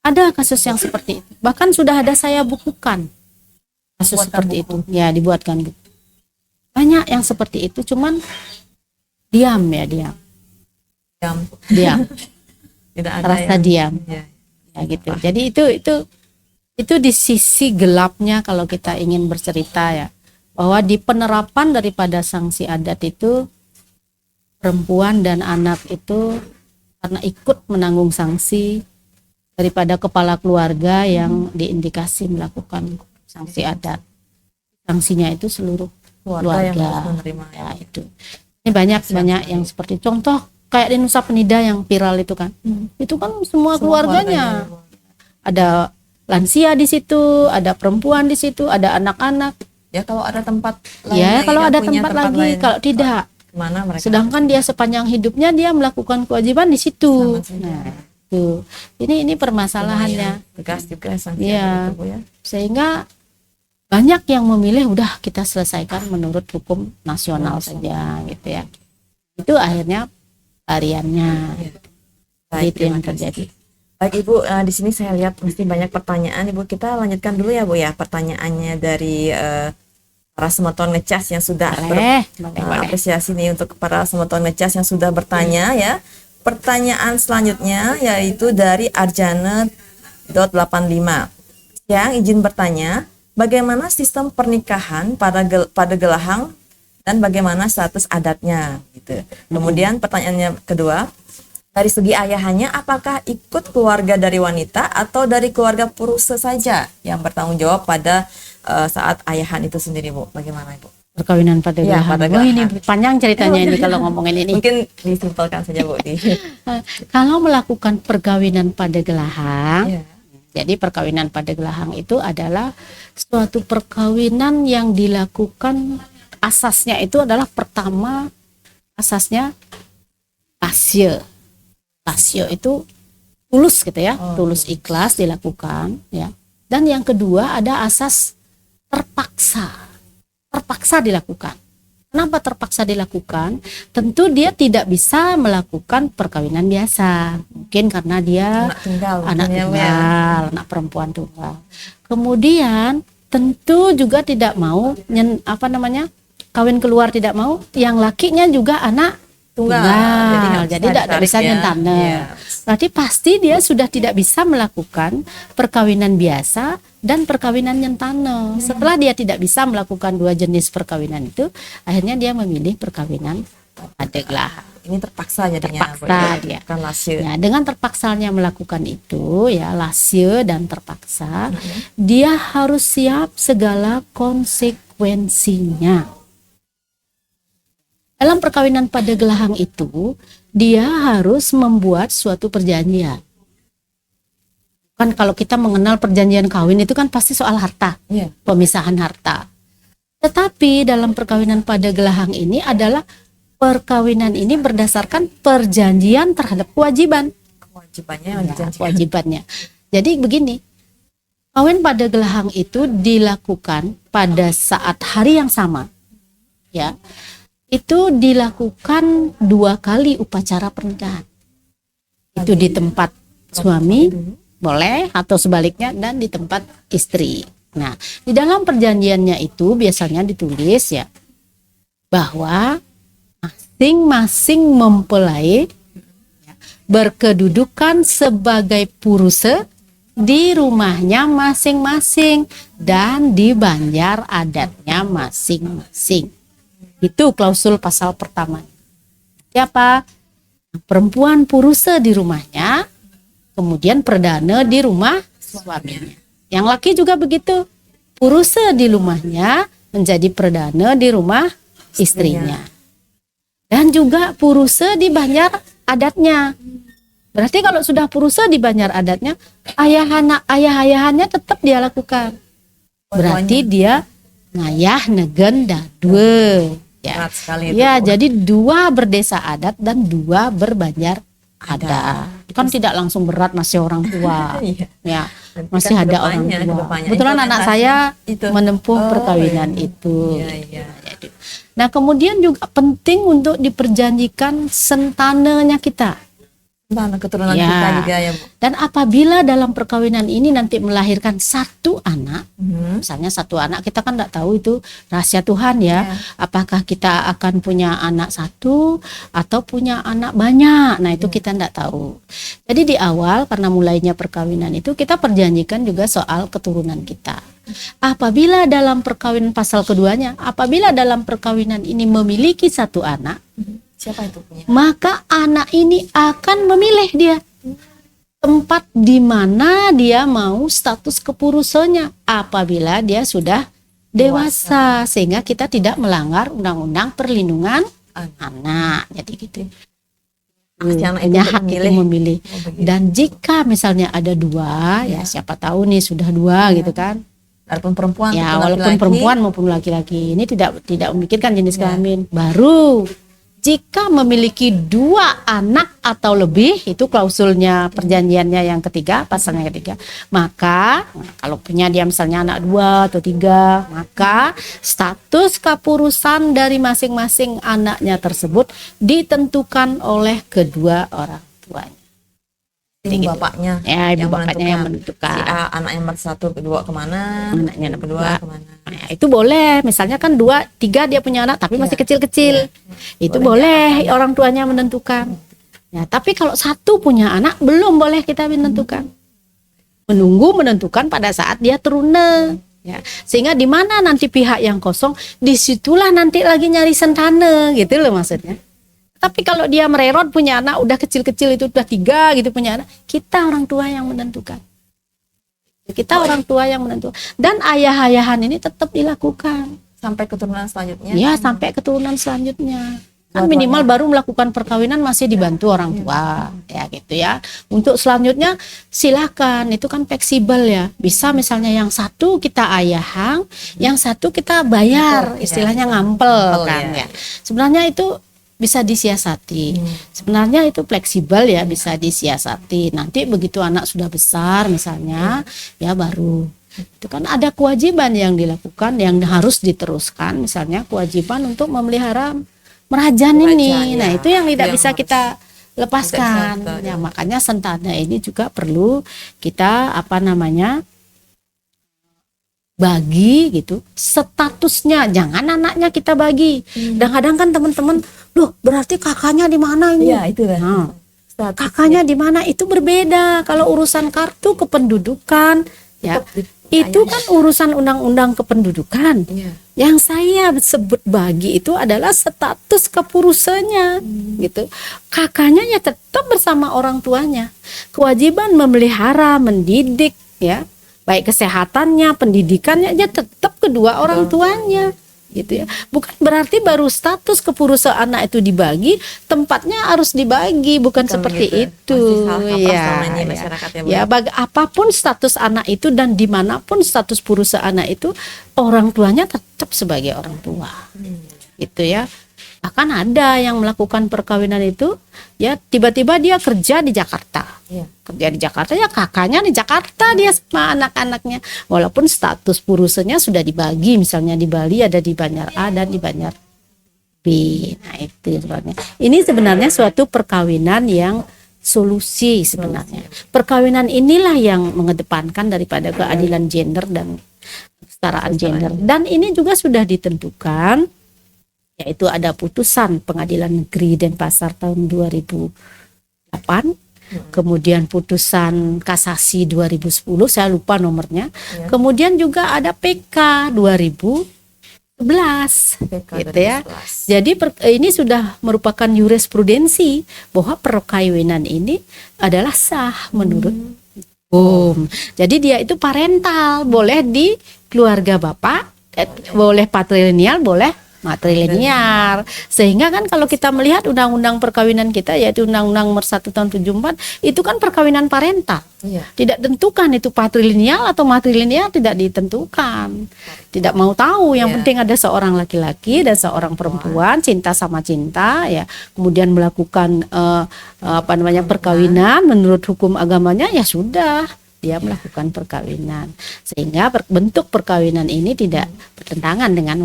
Ada kasus yang seperti itu. Bahkan sudah ada saya bukukan kasus seperti itu. Ya, dibuatkan gitu. Banyak yang seperti itu, cuman diam. Tidak ada rasa diam. Ya gitu. Jadi itu di sisi gelapnya kalau kita ingin bercerita ya, bahwa di penerapan daripada sanksi adat itu perempuan dan anak itu karena ikut menanggung sanksi daripada kepala keluarga yang diindikasi melakukan sanksi adat. Sanksinya itu seluruh keluarga. Ya, itu. Ini banyak yang seperti contoh kayak di Nusa Penida yang viral itu kan. Itu kan semua keluarganya. Ada lansia di situ, ada perempuan di situ, ada anak-anak. Ya kalau ada tempat lain. Ya kalau ada tempat lagi, kalau tidak. Mana mereka? Sedangkan dia sepanjang hidupnya dia melakukan kewajiban di situ. Nah, tuh. Ini permasalahannya. Tegas juga sanksi ya. itu, Bu, ya. Sehingga banyak yang memilih udah kita selesaikan menurut hukum nasional saja gitu ya. Itu akhirnya variannya. Baik, itu yang terjadi. Baik Ibu, di sini saya lihat mesti banyak pertanyaan Ibu. Kita lanjutkan dulu ya Bu ya, pertanyaannya dari para semeton ngecas yang sudah apresiasi nih untuk para semeton ngecas yang sudah bertanya ya. Pertanyaan selanjutnya yaitu dari Arjana.85 yang izin bertanya, bagaimana sistem pernikahan pada Gelahang dan bagaimana status adatnya gitu. Kemudian pertanyaannya kedua, dari segi ayahannya apakah ikut keluarga dari wanita atau dari keluarga Puruse saja yang bertanggung jawab pada saat ayahan itu sendiri Bu? Bagaimana Ibu? Perkawinan pada Gelahang. Ini panjang ceritanya ini kalau ngomongin ini. Mungkin disimpulkan saja Bu. Kalau melakukan perkawinan pada Gelahang, jadi perkawinan pada Gelahang itu adalah suatu perkawinan yang dilakukan, asasnya itu adalah pertama asasnya lasio. Lasio itu tulus gitu ya, tulus ikhlas dilakukan ya. Dan yang kedua ada asas terpaksa dilakukan. Kenapa terpaksa dilakukan? Tentu dia tidak bisa melakukan perkawinan biasa. Mungkin karena dia anak tunggal, anak perempuan tunggal. Kemudian tentu juga tidak mau kawin keluar, tidak mau yang lakinya juga anak tunggal. Jadi tidak bisa nyentane. Berarti pasti dia sudah tidak bisa melakukan perkawinan biasa dan perkawinan nyentane. Setelah dia tidak bisa melakukan dua jenis perkawinan itu, akhirnya dia memilih perkawinan pada Gelahang. Ini terpaksa jadinya. Terpaksa dia. Bukan lasio. Ya, dengan terpaksanya melakukan itu ya, lasio dan terpaksa, dia harus siap segala konsekuensinya. Dalam perkawinan pada gelahang itu, dia harus membuat suatu perjanjian. Kan kalau kita mengenal perjanjian kawin itu kan pasti soal harta, pemisahan harta. Tetapi dalam perkawinan pada gelahang ini adalah perkawinan ini berdasarkan perjanjian terhadap kewajiban. Kewajibannya. Jadi begini, kawin pada gelahang itu dilakukan pada saat hari yang sama, ya. Itu dilakukan 2 kali upacara pernikahan. Itu di tempat suami boleh atau sebaliknya dan di tempat istri. Nah, di dalam perjanjiannya itu biasanya ditulis ya bahwa masing-masing mempelai berkedudukan sebagai puruse di rumahnya masing-masing dan di banjar adatnya masing-masing. Itu klausul pasal pertama. Siapa? Perempuan puruse di rumahnya, kemudian perdana di rumah suaminya. Yang laki juga begitu. Puruse di rumahnya menjadi perdana di rumah istrinya. Dan juga puruse di banjar adatnya. Berarti kalau sudah puruse di banjar adatnya, ayah-ayahannya tetap dia lakukan. Berarti dia ngayah negen dadwe. Ya, ya jadi 2 berdesa adat dan 2 berbanjar adat. Kan tidak langsung berat, masih orang tua. Ya, masih ada orang tua. Kebetulan anak saya menempuh perkawinan itu. Nah, kemudian juga penting untuk diperjanjikan sentananya kita. Keturunan kita juga ya, Bu. Dan apabila dalam perkawinan ini nanti melahirkan 1 anak, misalnya 1 anak, kita kan tidak tahu itu rahasia Tuhan ya. Apakah kita akan punya anak 1 atau punya anak banyak? Nah, itu kita tidak tahu. Jadi di awal karena mulainya perkawinan itu kita perjanjikan juga soal keturunan kita. Apabila dalam perkawinan pasal keduanya, apabila dalam perkawinan ini memiliki 1 anak, siapa itu punya? Maka anak ini akan memilih dia tempat di mana dia mau status kepurusanya apabila dia sudah dewasa, sehingga kita tidak melanggar undang-undang perlindungan anak. Jadi gitu. Hanya hak itu memilih. Dan jika misalnya ada 2, ya siapa tahu nih sudah 2 gitu kan. Walaupun perempuan, ya walaupun perempuan maupun laki-laki ini tidak memikirkan jenis kelamin. Baru jika memiliki 2 anak atau lebih, itu klausulnya perjanjiannya yang ketiga, pasalnya ketiga, maka kalau punya dia misalnya anak 2 atau 3, maka status kepurusan dari masing-masing anaknya tersebut ditentukan oleh kedua orang tuanya. Ibu bapaknya, ya, ibu bapaknya yang menentukan. Si A, anak yang satu kedua kemana, anaknya yang kedua kemana. Nah, itu boleh, misalnya kan 2, 3 dia punya anak tapi masih kecil-kecil, itu boleh orang tuanya menentukan. Ya, tapi kalau 1 punya anak belum boleh kita menentukan. Menunggu menentukan pada saat dia teruna. Ya, sehingga di mana nanti pihak yang kosong, disitulah nanti lagi nyari sentana, gitu loh maksudnya. Tapi kalau dia mererot punya anak udah kecil-kecil itu udah 3 gitu punya anak, kita orang tua yang menentukan. Kita orang tua yang menentukan. Dan ayah-ayahan ini tetap dilakukan sampai keturunan selanjutnya. Ya, sampai keturunan selanjutnya. Kan minimal baru melakukan perkawinan masih dibantu orang tua, ya gitu ya. Untuk selanjutnya silakan, itu kan fleksibel ya. Bisa misalnya yang 1 kita ayahang, yang 1 kita bayar, istilahnya ngampel kan ya. Sebenarnya itu bisa disiasati. Sebenarnya itu fleksibel ya, bisa disiasati. Nanti begitu anak sudah besar misalnya, ya baru. Itu kan ada kewajiban yang dilakukan, yang harus diteruskan. Misalnya kewajiban untuk memelihara merajan ini. Nah, itu yang tidak bisa kita lepaskan. Ya, makanya sentana ini juga perlu kita bagi gitu statusnya, jangan anaknya kita bagi. Kadang-kadang kan teman-teman, loh berarti kakaknya di mana ini? Ya, itu nah, kakaknya di mana, itu berbeda. Kalau urusan kartu kependudukan ya itu kan urusan undang-undang kependudukan. Yang saya sebut bagi itu adalah status kepurusanya gitu. Kakaknya ya tetap bersama orang tuanya. Kewajiban memelihara, mendidik ya, baik kesehatannya, pendidikannya, ya tetap kedua orang tuanya. gitu ya. Bukan berarti baru status kepurusan anak itu dibagi, tempatnya harus dibagi, bukan seperti itu. Ya, ya, apapun status anak itu dan dimanapun status purusa anak itu, orang tuanya tetap sebagai orang tua, gitu ya. Bahkan ada yang melakukan perkawinan itu, ya tiba-tiba dia kerja di Jakarta, kerja di Jakarta, ya kakaknya di Jakarta, dia sama anak-anaknya, walaupun status purusanya sudah dibagi, misalnya di Bali ada di Banjar A dan di Banjar B. Nah itu sebenarnya. Ini sebenarnya suatu perkawinan yang solusi sebenarnya. Perkawinan inilah yang mengedepankan daripada keadilan gender dan kesetaraan gender. Dan ini juga sudah ditentukan, yaitu ada putusan Pengadilan Negeri Denpasar tahun 2008, kemudian putusan kasasi 2010, saya lupa nomornya, kemudian juga ada PK 2011, gitu ya. Jadi ini sudah merupakan jurisprudensi bahwa perkawinan ini adalah sah menurut hukum. Jadi dia itu parental, boleh di keluarga bapak, boleh patrilineal, boleh matrilinear. Sehingga kan kalau kita melihat undang-undang perkawinan kita, yaitu Undang-Undang Nomor 1 Tahun 74, itu kan perkawinan parental. Tidak tentukan itu patrilineal atau matrilinear, tidak ditentukan. Tidak mau tahu, yang penting ada seorang laki-laki dan seorang perempuan cinta sama cinta, ya. Kemudian melakukan perkawinan menurut hukum agamanya, ya sudah, dia melakukan perkawinan, sehingga bentuk perkawinan ini tidak bertentangan dengan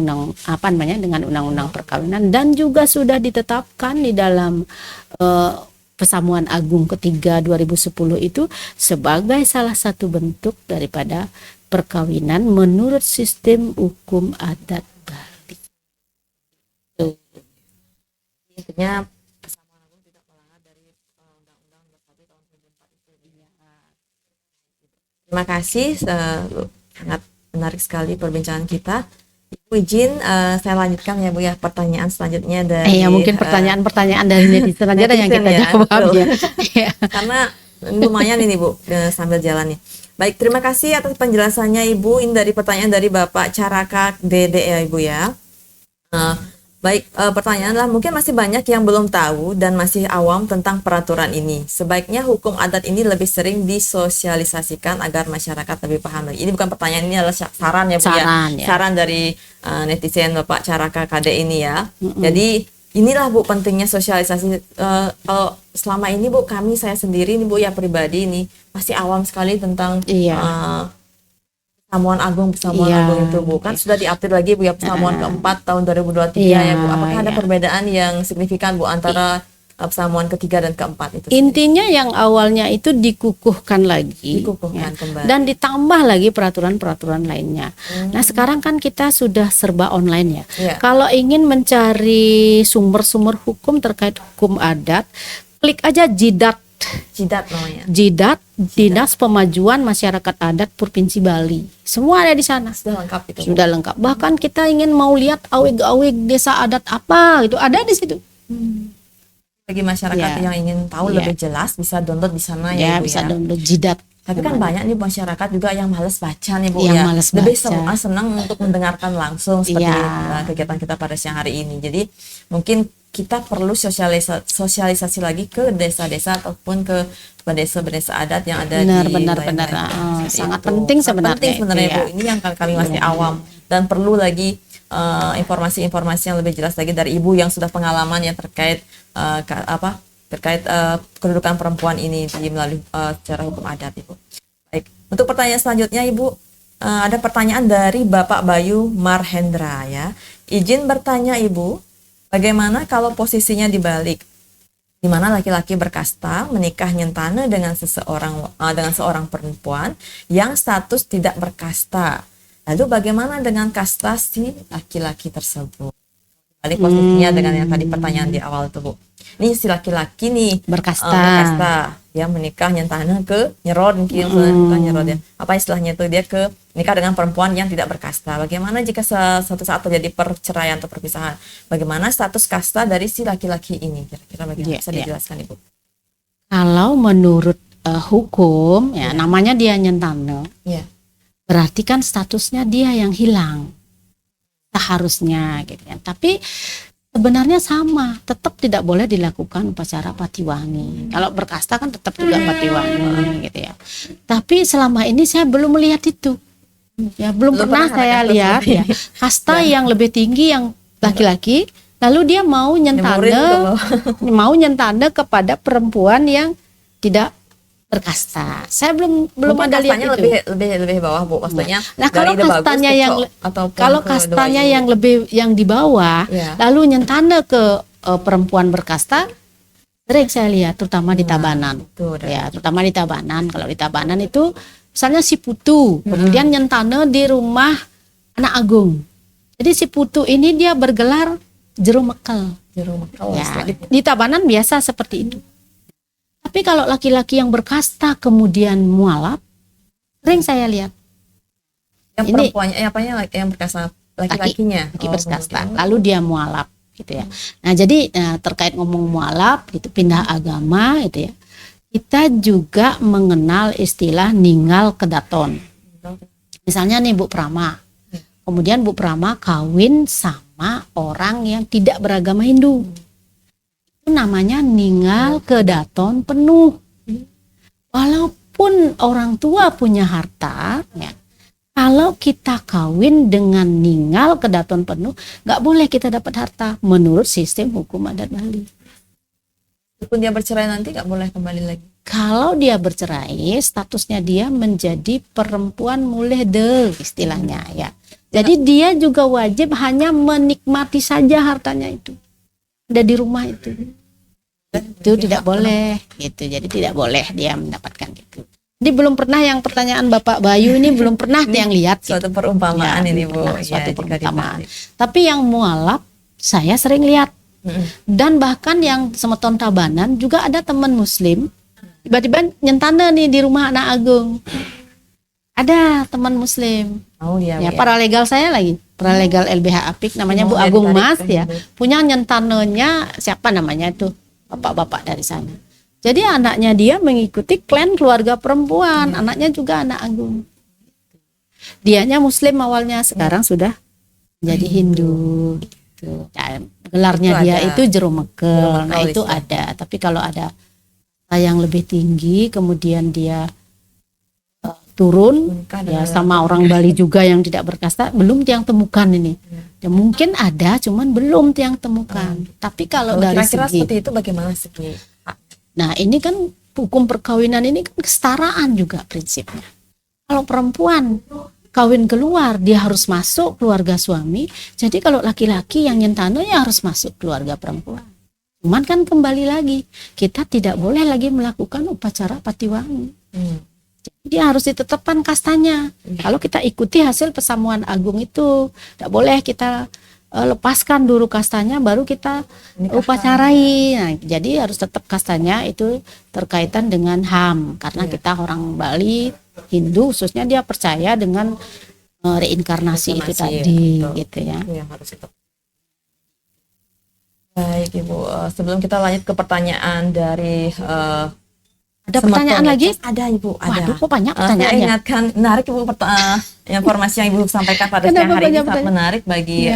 dengan undang-undang perkawinan, dan juga sudah ditetapkan di dalam Pesamuan Agung ketiga 2010 itu sebagai salah satu bentuk daripada perkawinan menurut sistem hukum adat Bali. Intinya Pesamuan Agung tidak melanggar dari Undang-Undang Nomor 1 Tahun 2004 itu. Terima kasih, sangat menarik sekali perbincangan kita. Ibu izin saya lanjutkan ya Bu ya, pertanyaan selanjutnya dari mungkin pertanyaan-pertanyaan dari netizen aja yang kita jawab ya. Karena lumayan ini Bu, sambil jalan nih. Baik, terima kasih atas penjelasannya Ibu. Ini dari pertanyaan dari Bapak Caraka Dede ya Ibu ya. Baik, pertanyaan lah, mungkin masih banyak yang belum tahu dan masih awam tentang peraturan ini. Sebaiknya hukum adat ini lebih sering disosialisasikan agar masyarakat lebih paham lagi. Ini bukan pertanyaan, ini adalah saran ya Bu ya. Saran dari netizen Bapak Caraka KD ini ya. Jadi inilah Bu pentingnya sosialisasi. Kalau selama ini Bu, saya sendiri nih Bu ya pribadi ini masih awam sekali tentang Pesamuan Agung itu Bu, kan sudah diupdate lagi Bu ya, Pesamuan keempat tahun 2023 ya Bu. Apakah ada perbedaan yang signifikan Bu antara Pesamuan ketiga dan keempat itu? Intinya yang awalnya itu dikukuhkan lagi, kembali, dan ditambah lagi peraturan-peraturan lainnya. Nah sekarang kan kita sudah serba online ya. Kalau ingin mencari sumber-sumber hukum terkait hukum adat, klik aja Jidat namanya. Jidat Dinas Pemajuan Masyarakat Adat Provinsi Bali. Semua ada di sana. Sudah lengkap itu. Sudah lengkap. Bahkan kita ingin mau lihat awig-awig desa adat apa gitu, ada di situ. Bagi masyarakat yang ingin tahu lebih jelas, bisa download di sana ya Bu bisa ya. download Jidat. Tapi kan banyak nih masyarakat juga yang males baca nih Bu yang ya. Males lebih baca. senang untuk mendengarkan langsung seperti kegiatan kita pada siang hari ini. Jadi mungkin kita perlu sosialisasi lagi ke desa-desa ataupun ke desa-desa adat yang ada benar. Sangat penting sebenarnya Bu. Ini yang kami masih awam, dan perlu lagi informasi-informasi yang lebih jelas lagi dari Ibu yang sudah pengalaman ya terkait kedudukan perempuan ini melalui secara hukum adat Ibu. Baik, untuk pertanyaan selanjutnya Ibu, ada pertanyaan dari Bapak Bayu Marhendra ya. Izin bertanya Ibu, bagaimana kalau posisinya dibalik, di mana laki-laki berkasta menikah nyentane dengan seorang perempuan yang status tidak berkasta. Lalu bagaimana dengan kasta si laki-laki tersebut? Balik posisinya dengan yang tadi pertanyaan di awal tuh Bu. Ini si laki-laki nih berkasta, dia menikah nyentane ke nyerod mungkin bukan nyerod ya. Apa istilahnya itu, dia ke nikah dengan perempuan yang tidak berkasta. Bagaimana jika suatu saat terjadi perceraian atau perpisahan? Bagaimana status kasta dari si laki-laki ini? Kira-kira bagaimana bisa dijelaskan Ibu? Kalau menurut hukum ya namanya dia nyentane. Berarti kan statusnya dia yang hilang. seharusnya gitu kan. Tapi sebenarnya sama, tetap tidak boleh dilakukan upacara patiwangi. Kalau berkasta kan tetap juga patiwangi gitu ya. Tapi selama ini saya belum melihat itu. Ya, belum pernah saya lihat ya kasta yang lebih tinggi yang laki-laki lalu dia mau nyentane kepada perempuan yang tidak berkasta. Saya belum ada lihat itu. Lebih bawah Bu, maksudnya. Nah, kalau kastanya yang lebih yang di bawah, lalu nyentane ke perempuan berkasta, sering saya lihat, terutama di Tabanan. Ya, terutama di Tabanan. Kalau di Tabanan itu, misalnya si putu, kemudian nyentane di rumah anak agung. Jadi si putu ini dia bergelar jero mekel. Ya, di Tabanan biasa seperti itu. Tapi kalau laki-laki yang berkasta kemudian mualaf, sering saya lihat. Yang perempuannya, yang berkasta, laki-lakinya. Laki berkasta, lalu dia mualaf, gitu ya. Nah, jadi terkait ngomong mualaf, gitu, pindah agama, gitu ya. Kita juga mengenal istilah ninggal kedaton. Misalnya nih Bu Prama, kemudian Bu Prama kawin sama orang yang tidak beragama Hindu. Namanya ninggal kedaton penuh. Walaupun orang tua punya harta ya, kalau kita kawin dengan ninggal kedaton penuh, nggak boleh kita dapat harta menurut sistem hukum adat Bali. Walaupun dia bercerai nanti nggak boleh kembali lagi. Kalau dia bercerai, statusnya dia menjadi perempuan muleh de istilahnya ya. Jadi dia juga wajib hanya menikmati saja hartanya itu. Ada di rumah itu tidak boleh gitu. Jadi tidak boleh dia mendapatkan gitu. Jadi belum pernah yang pertanyaan Bapak Bayu ini belum pernah yang lihat suatu perumpamaan ya, ini Bu, suatu perumpamaan. Tapi yang mualaf saya sering lihat. Dan bahkan yang semeton Tabanan juga ada teman muslim tiba-tiba nyentane nih di rumah anak agung. Ada teman muslim. Ya, paralegal saya lagi. Paralegal LBH Apik namanya Bu Agung Mas ya. Punya nyentanenya siapa namanya itu? Bapak-bapak dari sana. Jadi anaknya dia mengikuti klan keluarga perempuan, anaknya juga anak agung. Dianya muslim awalnya, sekarang sudah menjadi Hindu. Gitu. Gelarnya dia itu jero mekel. Nah itu ada. Tapi kalau ada yang lebih tinggi, kemudian dia turun ya sama orang Bali juga yang tidak berkasta, belum tiang temukan ini. Ya, mungkin ada, cuman belum tiang temukan. Tapi kalau dari kira-kira segi seperti itu bagaimana segi? Nah, ini kan hukum perkawinan ini kan kesetaraan juga prinsipnya. Kalau perempuan kawin keluar, dia harus masuk keluarga suami. Jadi kalau laki-laki yang nyentano ya harus masuk keluarga perempuan. Cuman kan kembali lagi, kita tidak boleh lagi melakukan upacara patiwangi. Dia harus ditetapkan kastanya. Kalau kita ikuti hasil pesamuan agung itu, tidak boleh kita lepaskan dulu kastanya baru kita upacarai. Nah, jadi harus tetap kastanya itu terkaitan dengan HAM karena kita orang Bali Hindu khususnya dia percaya dengan reinkarnasi itu tadi gitu ya. Harus tetap. Baik Ibu, sebelum kita lanjut ke pertanyaan dari ada pertanyaan lagi? Ada Ibu, ada. Waduh, kok banyak pertanyaannya. Saya ingatkan, menarik Ibu informasi yang Ibu sampaikan pada siang hari ini sangat menarik bagi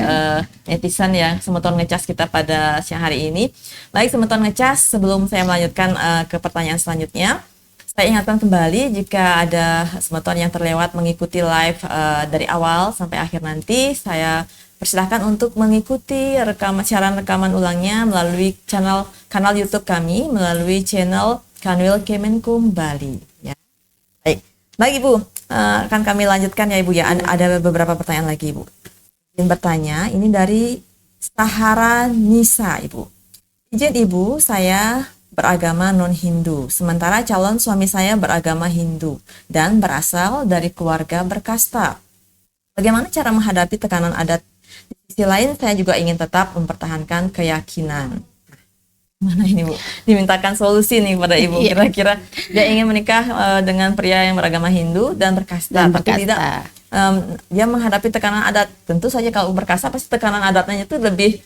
netizen yang Semeton Ngecas kita pada siang hari ini. Baik Semeton Ngecas, sebelum saya melanjutkan ke pertanyaan selanjutnya, saya ingatkan kembali jika ada Semeton yang terlewat mengikuti live dari awal sampai akhir nanti, saya persilahkan untuk mengikuti siaran rekaman ulangnya melalui kanal YouTube kami, melalui channel Kanwil Kemenkum Bali. Ya. Baik Ibu, akan kami lanjutkan ya Ibu ya. Ada beberapa pertanyaan lagi Ibu. Izin bertanya, ini dari Sahara Nisa Ibu. Izin Ibu, saya beragama non-Hindu, sementara calon suami saya beragama Hindu dan berasal dari keluarga berkasta. Bagaimana cara menghadapi tekanan adat? Di sisi lain, saya juga ingin tetap mempertahankan keyakinan. Mana ini Bu? Dimintakan solusi nih pada Ibu. Kira-kira dia ingin menikah dengan pria yang beragama Hindu dan berkasta, tapi tidak dia menghadapi tekanan adat. Tentu saja kalau berkasta pasti tekanan adatnya itu lebih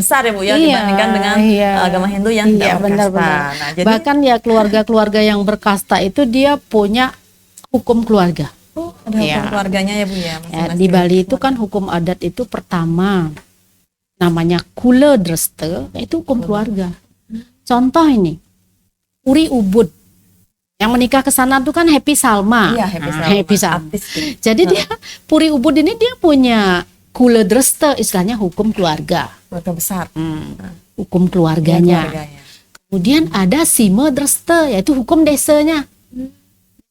besar ya Bu ya dibandingkan dengan agama Hindu yang tidak berkasta. Nah, jadi, bahkan ya keluarga-keluarga yang berkasta itu dia punya hukum keluarga. Ada hukum keluarganya ya Bu ya. Di Bali itu kan hukum adat itu pertama namanya Kula Dreste, itu hukum keluarga. Contoh ini, Puri Ubud. Yang menikah ke sana tuh kan Happy Salma. Iya, Happy Salma. Jadi dia Puri Ubud ini dia punya Kula Dreste, istilahnya hukum keluarga. Keluarga besar. Hukum keluarganya. Kemudian ada Sime Dreste, yaitu hukum desanya.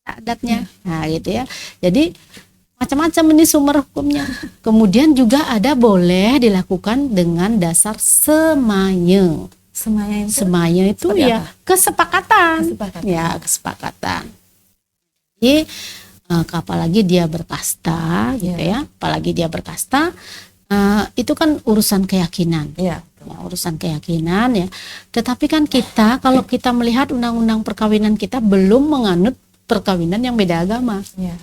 Adatnya. Nah, gitu ya. Jadi macam-macam ini sumber hukumnya. Kemudian juga ada boleh dilakukan dengan dasar semaya. Semaya itu ya kesepakatan. Ya, kesepakatan. Jadi apalagi dia berkasta gitu ya. Apalagi dia berkasta itu kan urusan keyakinan. Ya, urusan keyakinan ya. Tetapi kan kita kalau kita melihat undang-undang perkawinan kita belum menganut perkawinan yang beda agama. Ya.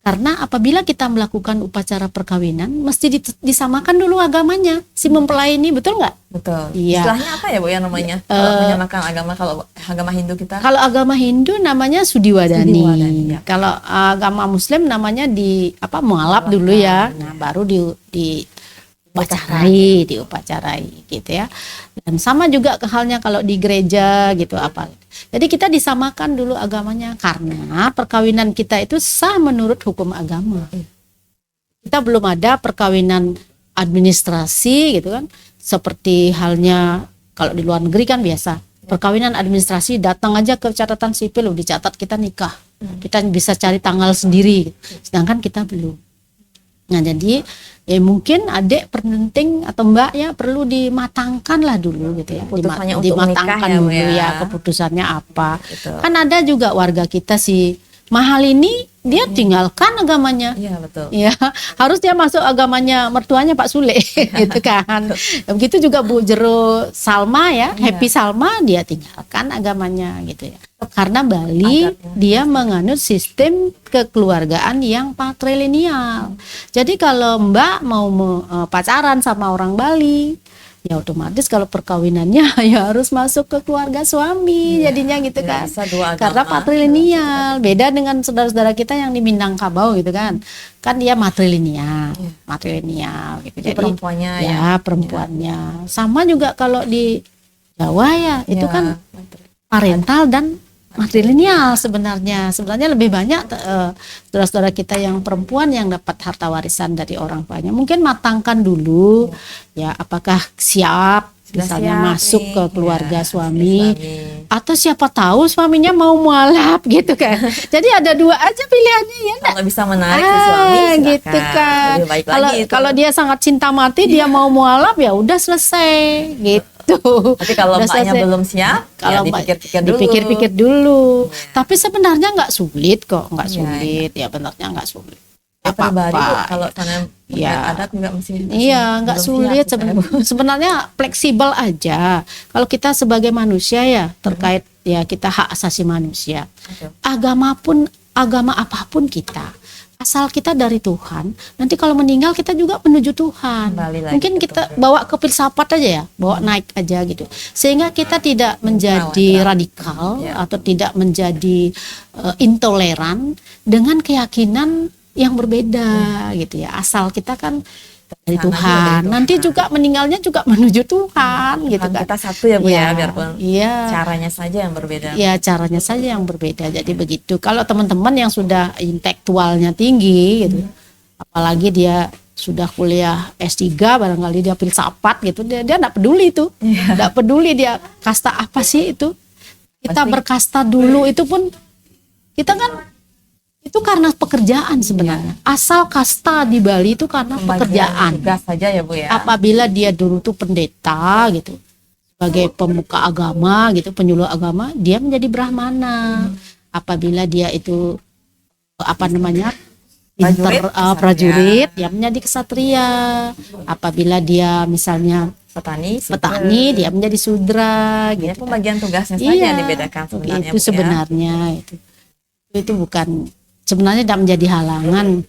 Karena apabila kita melakukan upacara perkawinan, mesti disamakan dulu agamanya si mempelai ini, betul nggak? Betul. Iya. Istilahnya apa ya Bu ya namanya? Kalau menyamakan agama, kalau agama Hindu kita? Kalau agama Hindu namanya Sudiwadani. Ya. Kalau agama Muslim namanya mualaf dulu ya. Nah, baru diupacarai gitu ya. Dan sama juga halnya kalau di gereja gitu apa. Jadi kita disamakan dulu agamanya karena perkawinan kita itu sah menurut hukum agama. Kita belum ada perkawinan administrasi gitu kan. Seperti halnya kalau di luar negeri kan biasa. Perkawinan administrasi datang aja ke catatan sipil dicatat kita nikah. Kita bisa cari tanggal sendiri. Sedangkan kita belum. Nah, jadi mungkin adik penting atau mbak ya perlu dimatangkan lah dulu gitu ya. Dimatangkan dulu ya keputusannya apa. Gitu. Kan ada juga warga kita si Mahal ini dia tinggalkan agamanya. Iya, betul. Ya, harus dia masuk agamanya mertuanya Pak Sule gitu kan. Begitu juga Bu Jero Salma ya, Happy Salma dia tinggalkan agamanya gitu ya. Karena Bali dia menganut sistem kekeluargaan yang patrilineal. Jadi kalau Mbak mau pacaran sama orang Bali, ya otomatis kalau perkawinannya ya harus masuk ke keluarga suami jadinya gitu kan. Karena patrilineal, beda dengan saudara-saudara kita yang di Minangkabau gitu kan. Kan dia matrilineal, matrilineal gitu. Jadi perempuannya perempuannya. Sama juga kalau di Jawa ya, itu kan parental dan matrilineal sebenarnya lebih banyak saudara-saudara kita yang perempuan yang dapat harta warisan dari orang tuanya. Mungkin matangkan dulu ya apakah siap misalnya masuk ke keluarga suami atau siapa tahu suaminya mau mualaf gitu kan. Jadi ada dua aja pilihannya ya. Kalau bisa menarik si suami gitu kan. Kalau dia sangat cinta mati dia mau mualaf ya udah selesai gitu. Tapi kalau mbaknya belum siap, kalau dipikir-pikir dulu. Tapi sebenarnya nggak sulit kok, nggak sulit. Ya benarnya nggak sulit. Apa-apa. Kalau sana adat juga mesti. Iya, nggak sulit sebenarnya fleksibel aja. Kalau kita sebagai manusia ya terkait ya kita hak asasi manusia. Agama apapun kita. Asal kita dari Tuhan, nanti kalau meninggal kita juga menuju Tuhan. Mungkin kita bawa ke filsafat aja ya, bawa naik aja gitu. Sehingga kita tidak menjadi radikal atau tidak menjadi intoleran dengan keyakinan yang berbeda gitu ya. Asal kita kan dari Tuhan. Nanti juga meninggalnya juga menuju Tuhan gitu kan. Kita satu ya Bu ya, biarpun caranya saja yang berbeda. Ya, caranya saja yang berbeda. Jadi begitu. Kalau teman-teman yang sudah intelektualnya tinggi gitu, apalagi dia sudah kuliah S3 barangkali dia filsafat gitu, dia enggak peduli itu. Enggak peduli dia kasta apa sih itu. Kita berkasta dulu itu pun kita kan itu karena pekerjaan sebenarnya. Asal kasta di Bali itu karena pekerjaan. Tugas saja ya Bu ya. Apabila dia dulu tuh pendeta gitu, sebagai pemuka agama gitu, penyuluh agama, dia menjadi brahmana. Apabila dia itu prajurit, dia menjadi kesatria. Apabila dia misalnya petani, dia menjadi sudra gitu. Ya, pembagian tugasnya saja yang dibedakan sebenarnya. Itu sebenarnya itu bukan sebenarnya tidak menjadi halangan.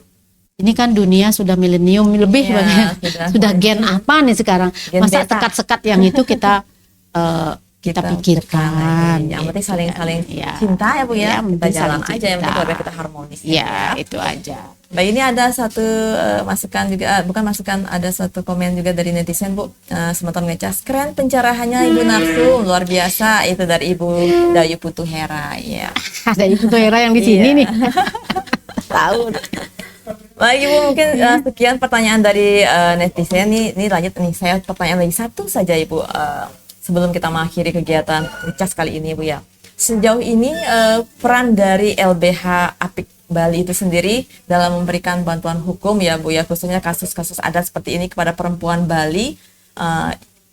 Ini kan dunia sudah milenium lebih sudah gen apa nih sekarang? Masa sekat-sekat yang itu kita kita pikirkan. Yang penting saling ya. cinta ya Bu ya. Kita jalan saling aja, yang penting cinta. keluarga kita harmonis. Ya, itu aja. Baik, ini ada satu masukan juga, bukan masukan, ada satu komen juga dari netizen Bu. Semeton ngecas, keren pencerahannya Ibu Nafsu, luar biasa. Itu dari Ibu Dayu Putu Hera. Ya. Ada Ibu Hera yang di sini nih. Tahu. Baik Ibu, mungkin sekian pertanyaan dari netizen. Ini lanjut nih, saya pertanyaan lagi satu saja Ibu. Sebelum kita mengakhiri kegiatan ngecas kali ini Bu ya. Sejauh ini peran dari LBH Apik Bali itu sendiri dalam memberikan bantuan hukum ya Bu ya, khususnya kasus-kasus adat seperti ini kepada perempuan Bali,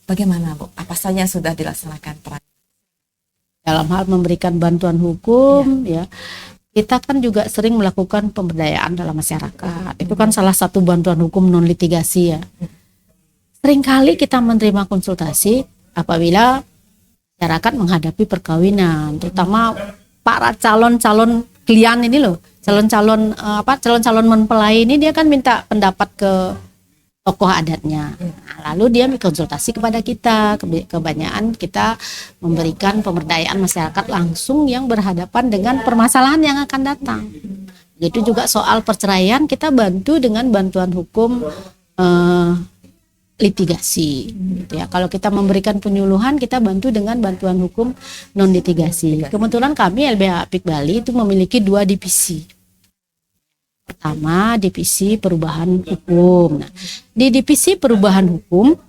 bagaimana Bu? Apa saja yang sudah dilaksanakan peran? Dalam hal memberikan bantuan hukum ya, kita kan juga sering melakukan pemberdayaan dalam masyarakat. Itu kan salah satu bantuan hukum non litigasi ya. Seringkali kita menerima konsultasi apabila masyarakat menghadapi perkawinan, terutama para calon-calon klien ini loh, calon-calon mempelai ini, dia kan minta pendapat ke tokoh adatnya. Nah, lalu dia konsultasi kepada kita. Kebanyakan kita memberikan pemberdayaan masyarakat langsung yang berhadapan dengan permasalahan yang akan datang. Itu juga soal perceraian, kita bantu dengan bantuan hukum litigasi gitu ya. Kalau kita memberikan penyuluhan, kita bantu dengan bantuan hukum non litigasi. Kebetulan kami LBH Apik Bali itu memiliki 2 divisi. Pertama, divisi perubahan hukum. Nah, di divisi perubahan hukum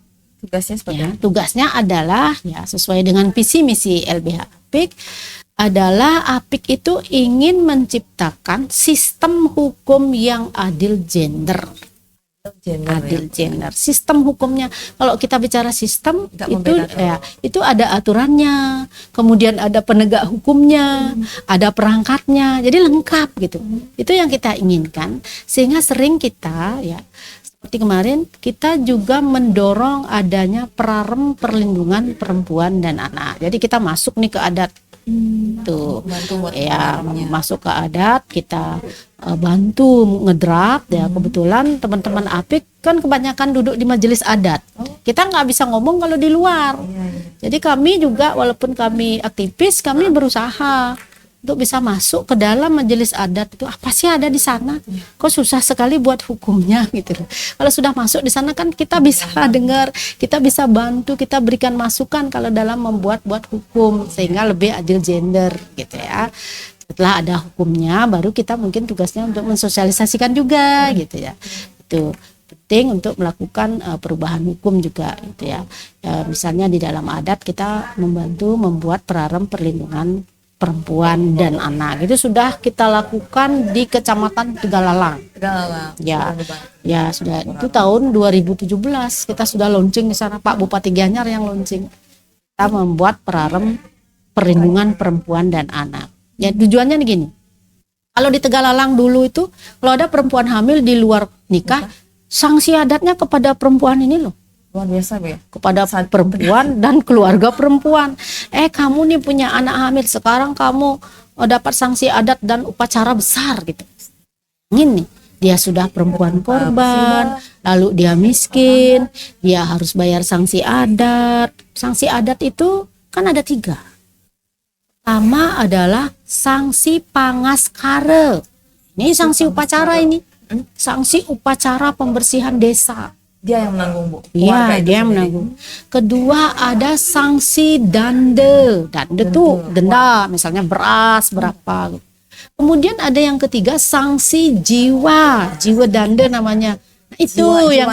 Tugasnya seperti ya, tugasnya adalah ya sesuai dengan visi misi LBH Apik, adalah Apik itu ingin menciptakan sistem hukum yang adil gender. Adil gender. Sistem hukumnya, kalau kita bicara sistem itu ada aturannya, kemudian ada penegak hukumnya, ada perangkatnya, jadi lengkap gitu. Itu yang kita inginkan, sehingga sering kita ya seperti kemarin kita juga mendorong adanya prarem perlindungan perempuan dan anak. Jadi kita masuk nih ke adat. Tuh ya, masuk ke adat, kita bantu ngedraft ya. Kebetulan teman-teman Apik kan kebanyakan duduk di majelis adat, kita nggak bisa ngomong kalau di luar. Jadi kami juga, walaupun kami aktivis, kami berusaha untuk bisa masuk ke dalam majelis adat. Itu apa sih ada di sana, kok susah sekali buat hukumnya gitu. Kalau sudah masuk di sana kan kita bisa dengar, kita bisa bantu, kita berikan masukan kalau dalam membuat hukum sehingga lebih adil gender gitu ya. Setelah ada hukumnya, baru kita mungkin tugasnya untuk mensosialisasikan juga gitu ya. Itu penting untuk melakukan perubahan hukum juga gitu ya. Misalnya di dalam adat kita membantu membuat prarem perlindungan perempuan dan anak, itu sudah kita lakukan di Kecamatan Tegalalang. Ya sudah, itu tahun 2017 kita sudah launching di sana, Pak Bupati Gianyar yang launching. Kita membuat prarem perlindungan perempuan dan anak. Ya tujuannya nih gini, kalau di Tegalalang dulu itu kalau ada perempuan hamil di luar nikah, sanksi adatnya kepada perempuan ini loh. Luar biasa Bu ya. Kepada perempuan dan keluarga perempuan. Kamu nih punya anak hamil, sekarang kamu dapat sanksi adat dan upacara besar gitu. Ini dia sudah perempuan korban, lalu dia miskin, dia harus bayar sanksi adat. Sanksi adat itu kan ada 3. Pertama adalah sanksi pangaskara. Ini sanksi upacara ini. Sanksi upacara pembersihan desa. Dia yang menanggung Bu. Iya, dia yang menanggung. Kedua ada sanksi dande. Dande tuh denda, misalnya beras berapa. Kemudian ada yang ketiga sanksi jiwa dande namanya. Nah, itu yang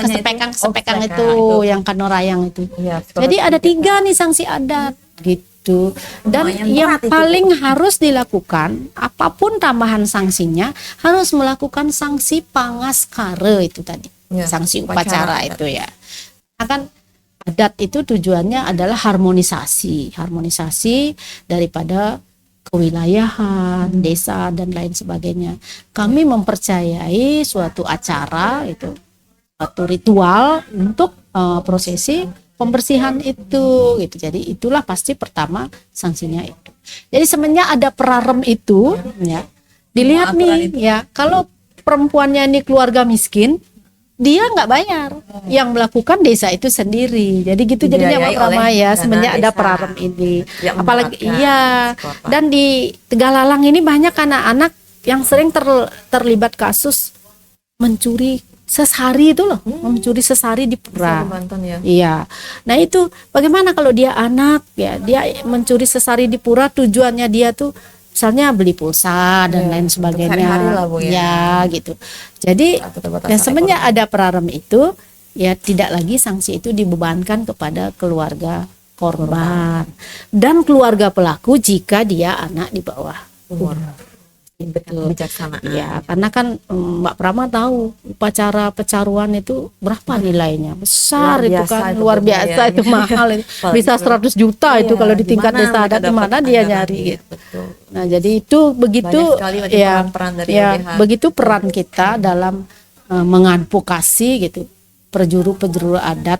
kesepekang itu, yang kanorayang itu. Ya, jadi ada 3 nih sanksi adat gitu. Dan yang paling harus dilakukan, apapun tambahan sanksinya, harus melakukan sanksi pangaskara itu tadi. Ya, sanksi upacara itu ya. Akan adat itu tujuannya adalah harmonisasi daripada kewilayahan, desa dan lain sebagainya. Kami mempercayai suatu acara itu, suatu ritual untuk prosesi pembersihan itu gitu. Jadi itulah pasti pertama sanksinya itu. Jadi sebenarnya ada prarem itu ya. Dilihat nih ya, kalau perempuannya ini keluarga miskin, dia nggak bayar, yang melakukan desa itu sendiri. Jadi gitu jadinya Mbak Prama ya, semenjak ada Prarem ini. Apalagi iya, dan di Tegalalang ini banyak anak-anak yang sering terlibat kasus mencuri sesari itu loh, mencuri sesari di pura. Ya. Iya. Nah itu bagaimana kalau dia anak ya, dia mencuri sesari di pura, tujuannya dia tuh misalnya beli pulsa dan lain sebagainya, lah, Bu, ya gitu. Jadi dan semenjak ada Prarem itu ya tidak lagi sanksi itu dibebankan kepada keluarga korban dan keluarga pelaku jika dia anak di bawah umur. Betul. Bijaksanaan. Ya, karena kan Mbak Prama tahu upacara pecaruan itu berapa nilainya, besar itu kan, luar biasa itu mahal itu. Bisa 100 juta itu kalau di tingkat desa adat di mana dia nyari gitu. Betul. Nah, jadi itu begitu ya, peran dari ya LBH. begitu peran kita dalam mengadvokasi gitu penjuru adat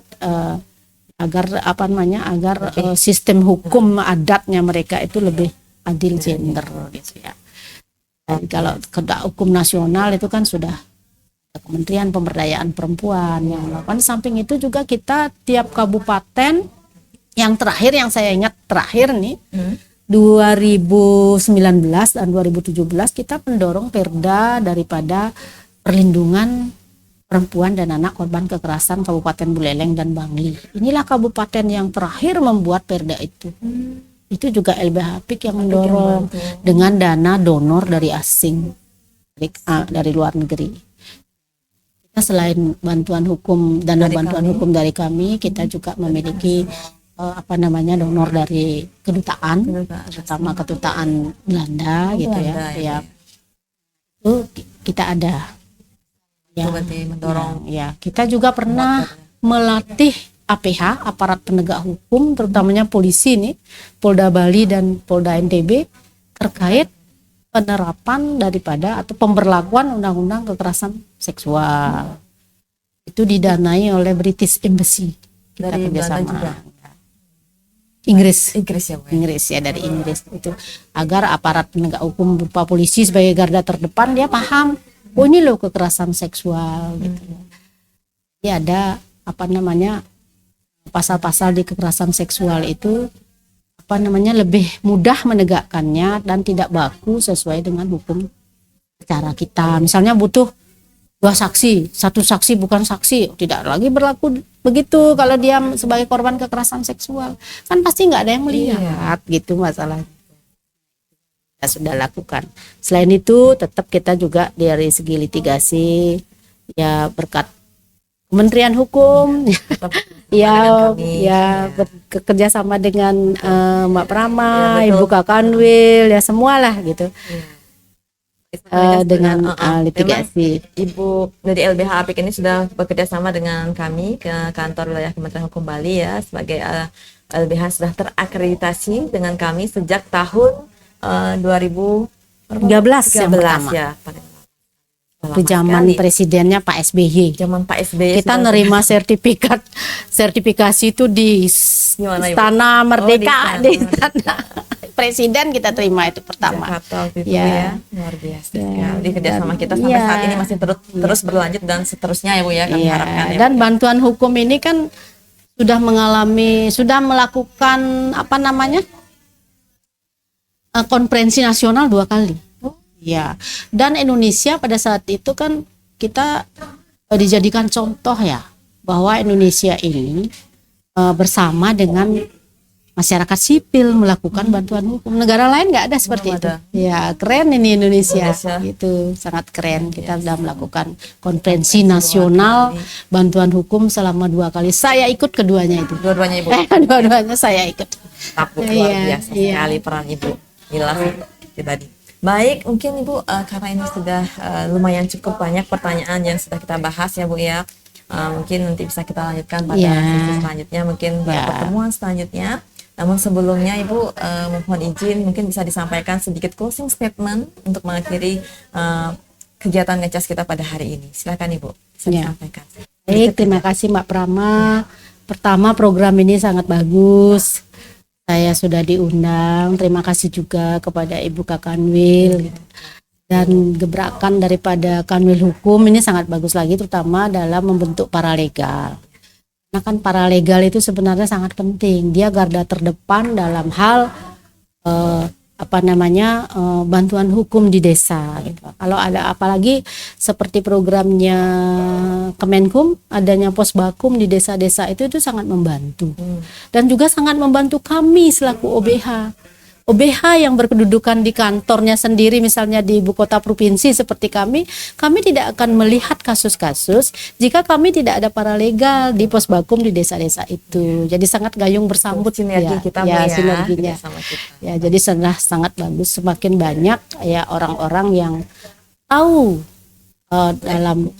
agar apa namanya agar sistem hukum adatnya mereka itu lebih adil gender gitu ya. Dan kalau kedak hukum nasional itu kan sudah Kementerian Pemberdayaan Perempuan yang melakukan. Samping itu juga kita tiap kabupaten yang terakhir yang saya ingat terakhir nih 2019 dan 2017 kita mendorong perda daripada perlindungan perempuan dan anak korban kekerasan Kabupaten Buleleng dan Bangli. Inilah kabupaten yang terakhir membuat perda itu. Itu juga LBH PIK yang mendorong dengan dana donor dari asing, dari luar negeri. Kita selain bantuan hukum, dana bantuan hukum dari kami, kita juga memiliki donor dari kedutaan, terutama kedutaan Belanda gitu ya. Itu kita ada. Ya, mendorong. Ya, kita juga pernah melatih APH, aparat penegak hukum, terutamanya polisi nih, Polda Bali dan Polda NTB terkait penerapan daripada atau pemberlakuan undang-undang kekerasan seksual. Itu didanai oleh British Embassy. Kita dari kerjasama. juga. Inggris ya, Bu. Inggris ya, dari Inggris itu agar aparat penegak hukum berupa polisi sebagai garda terdepan dia paham, oh ini loh kekerasan seksual gitu. Jadi ada pasal-pasal di kekerasan seksual itu lebih mudah menegakkannya dan tidak baku sesuai dengan hukum acara kita. Misalnya butuh 2 saksi, 1 saksi bukan saksi, tidak lagi berlaku begitu kalau dia sebagai korban kekerasan seksual. Kan pasti nggak ada yang melihat gitu masalahnya. Kita sudah lakukan. Selain itu tetap kita juga dari segi litigasi ya berkat Kementerian Hukum bekerja sama dengan Mbak Prama, Ibu Kakanwil ya semualah gitu. Dengan litigasi. Ibu dari LBH APIK ini sudah bekerja sama dengan kami ke kantor wilayah Kementerian Hukum Bali ya, sebagai LBH sudah terakreditasi dengan kami sejak tahun 2013 yang pertama. Ya. Itu zaman presidennya Pak SBY. Zaman Pak SBY kita nerima sertifikasi itu di Istana Merdeka, di Istana Presiden kita terima itu pertama. Jakarta itu ya. Luar biasa. Jadi kerjasama kita sampai saat ini masih terus berlanjut dan seterusnya ya Bu ya, kami harapkan ya. Dan bantuan hukum ini kan sudah melakukan konferensi nasional 2 kali. Ya, dan Indonesia pada saat itu kan kita dijadikan contoh ya bahwa Indonesia ini bersama dengan masyarakat sipil melakukan bantuan hukum. Negara lain nggak ada seperti itu. Ya, keren ini Indonesia. Itu sangat keren. Kita sudah melakukan konferensi nasional bantuan hukum selama 2 kali. Saya ikut keduanya itu. Dua-duanya Ibu. Dua-duanya saya ikut. Luar biasa sekali peran Ibu Mila tadi. Baik, mungkin Ibu karena ini sudah lumayan cukup banyak pertanyaan yang sudah kita bahas ya Bu ya. Mungkin nanti bisa kita lanjutkan pada sesi selanjutnya, mungkin pada pertemuan selanjutnya. Namun sebelumnya Ibu mohon izin mungkin bisa disampaikan sedikit closing statement untuk mengakhiri kegiatan ngecas kita pada hari ini. Silakan Ibu, bisa disampaikan. Baik, terima kasih Mbak Prama. Pertama, program ini sangat bagus. Saya sudah diundang. Terima kasih juga kepada Ibu Kakanwil Dan gebrakan daripada Kanwil Hukum ini sangat bagus lagi, terutama dalam membentuk paralegal. Karena kan paralegal itu sebenarnya sangat penting. Dia garda terdepan dalam hal bantuan hukum di desa gitu. Kalau ada apalagi seperti programnya Kemenkum, adanya Posbakum di desa-desa itu sangat membantu. Dan juga sangat membantu kami selaku OBH yang berkedudukan di kantornya sendiri, misalnya di ibu kota provinsi seperti kami tidak akan melihat kasus-kasus jika kami tidak ada paralegal di Posbakum di desa-desa itu. Jadi sangat gayung bersambut sinergi sinerginya. Ya, jadi sangat bagus, semakin banyak ya orang-orang yang tahu dalam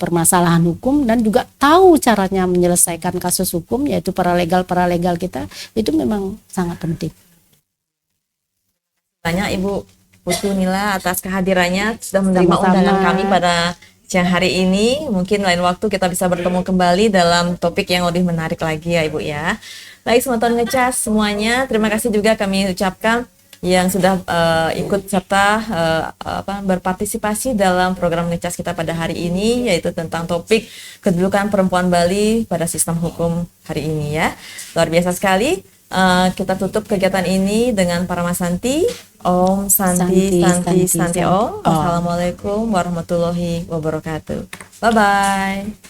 permasalahan hukum dan juga tahu caranya menyelesaikan kasus hukum, yaitu paralegal kita, itu memang sangat penting. Banyak Ibu Putu Nila atas kehadirannya, sudah menerima undangan kami pada siang hari ini. Mungkin lain waktu kita bisa bertemu kembali dalam topik yang lebih menarik lagi ya Ibu ya. Baik, Semeton Ngecas semuanya, terima kasih juga kami ucapkan yang sudah ikut serta berpartisipasi dalam program Ngecas kita pada hari ini, yaitu tentang topik kedudukan perempuan Bali pada sistem hukum hari ini ya. Luar biasa sekali. Kita tutup kegiatan ini dengan Paramasanti. Om Santi Santi Santi Om. Assalamualaikum warahmatullahi wabarakatuh. Bye bye.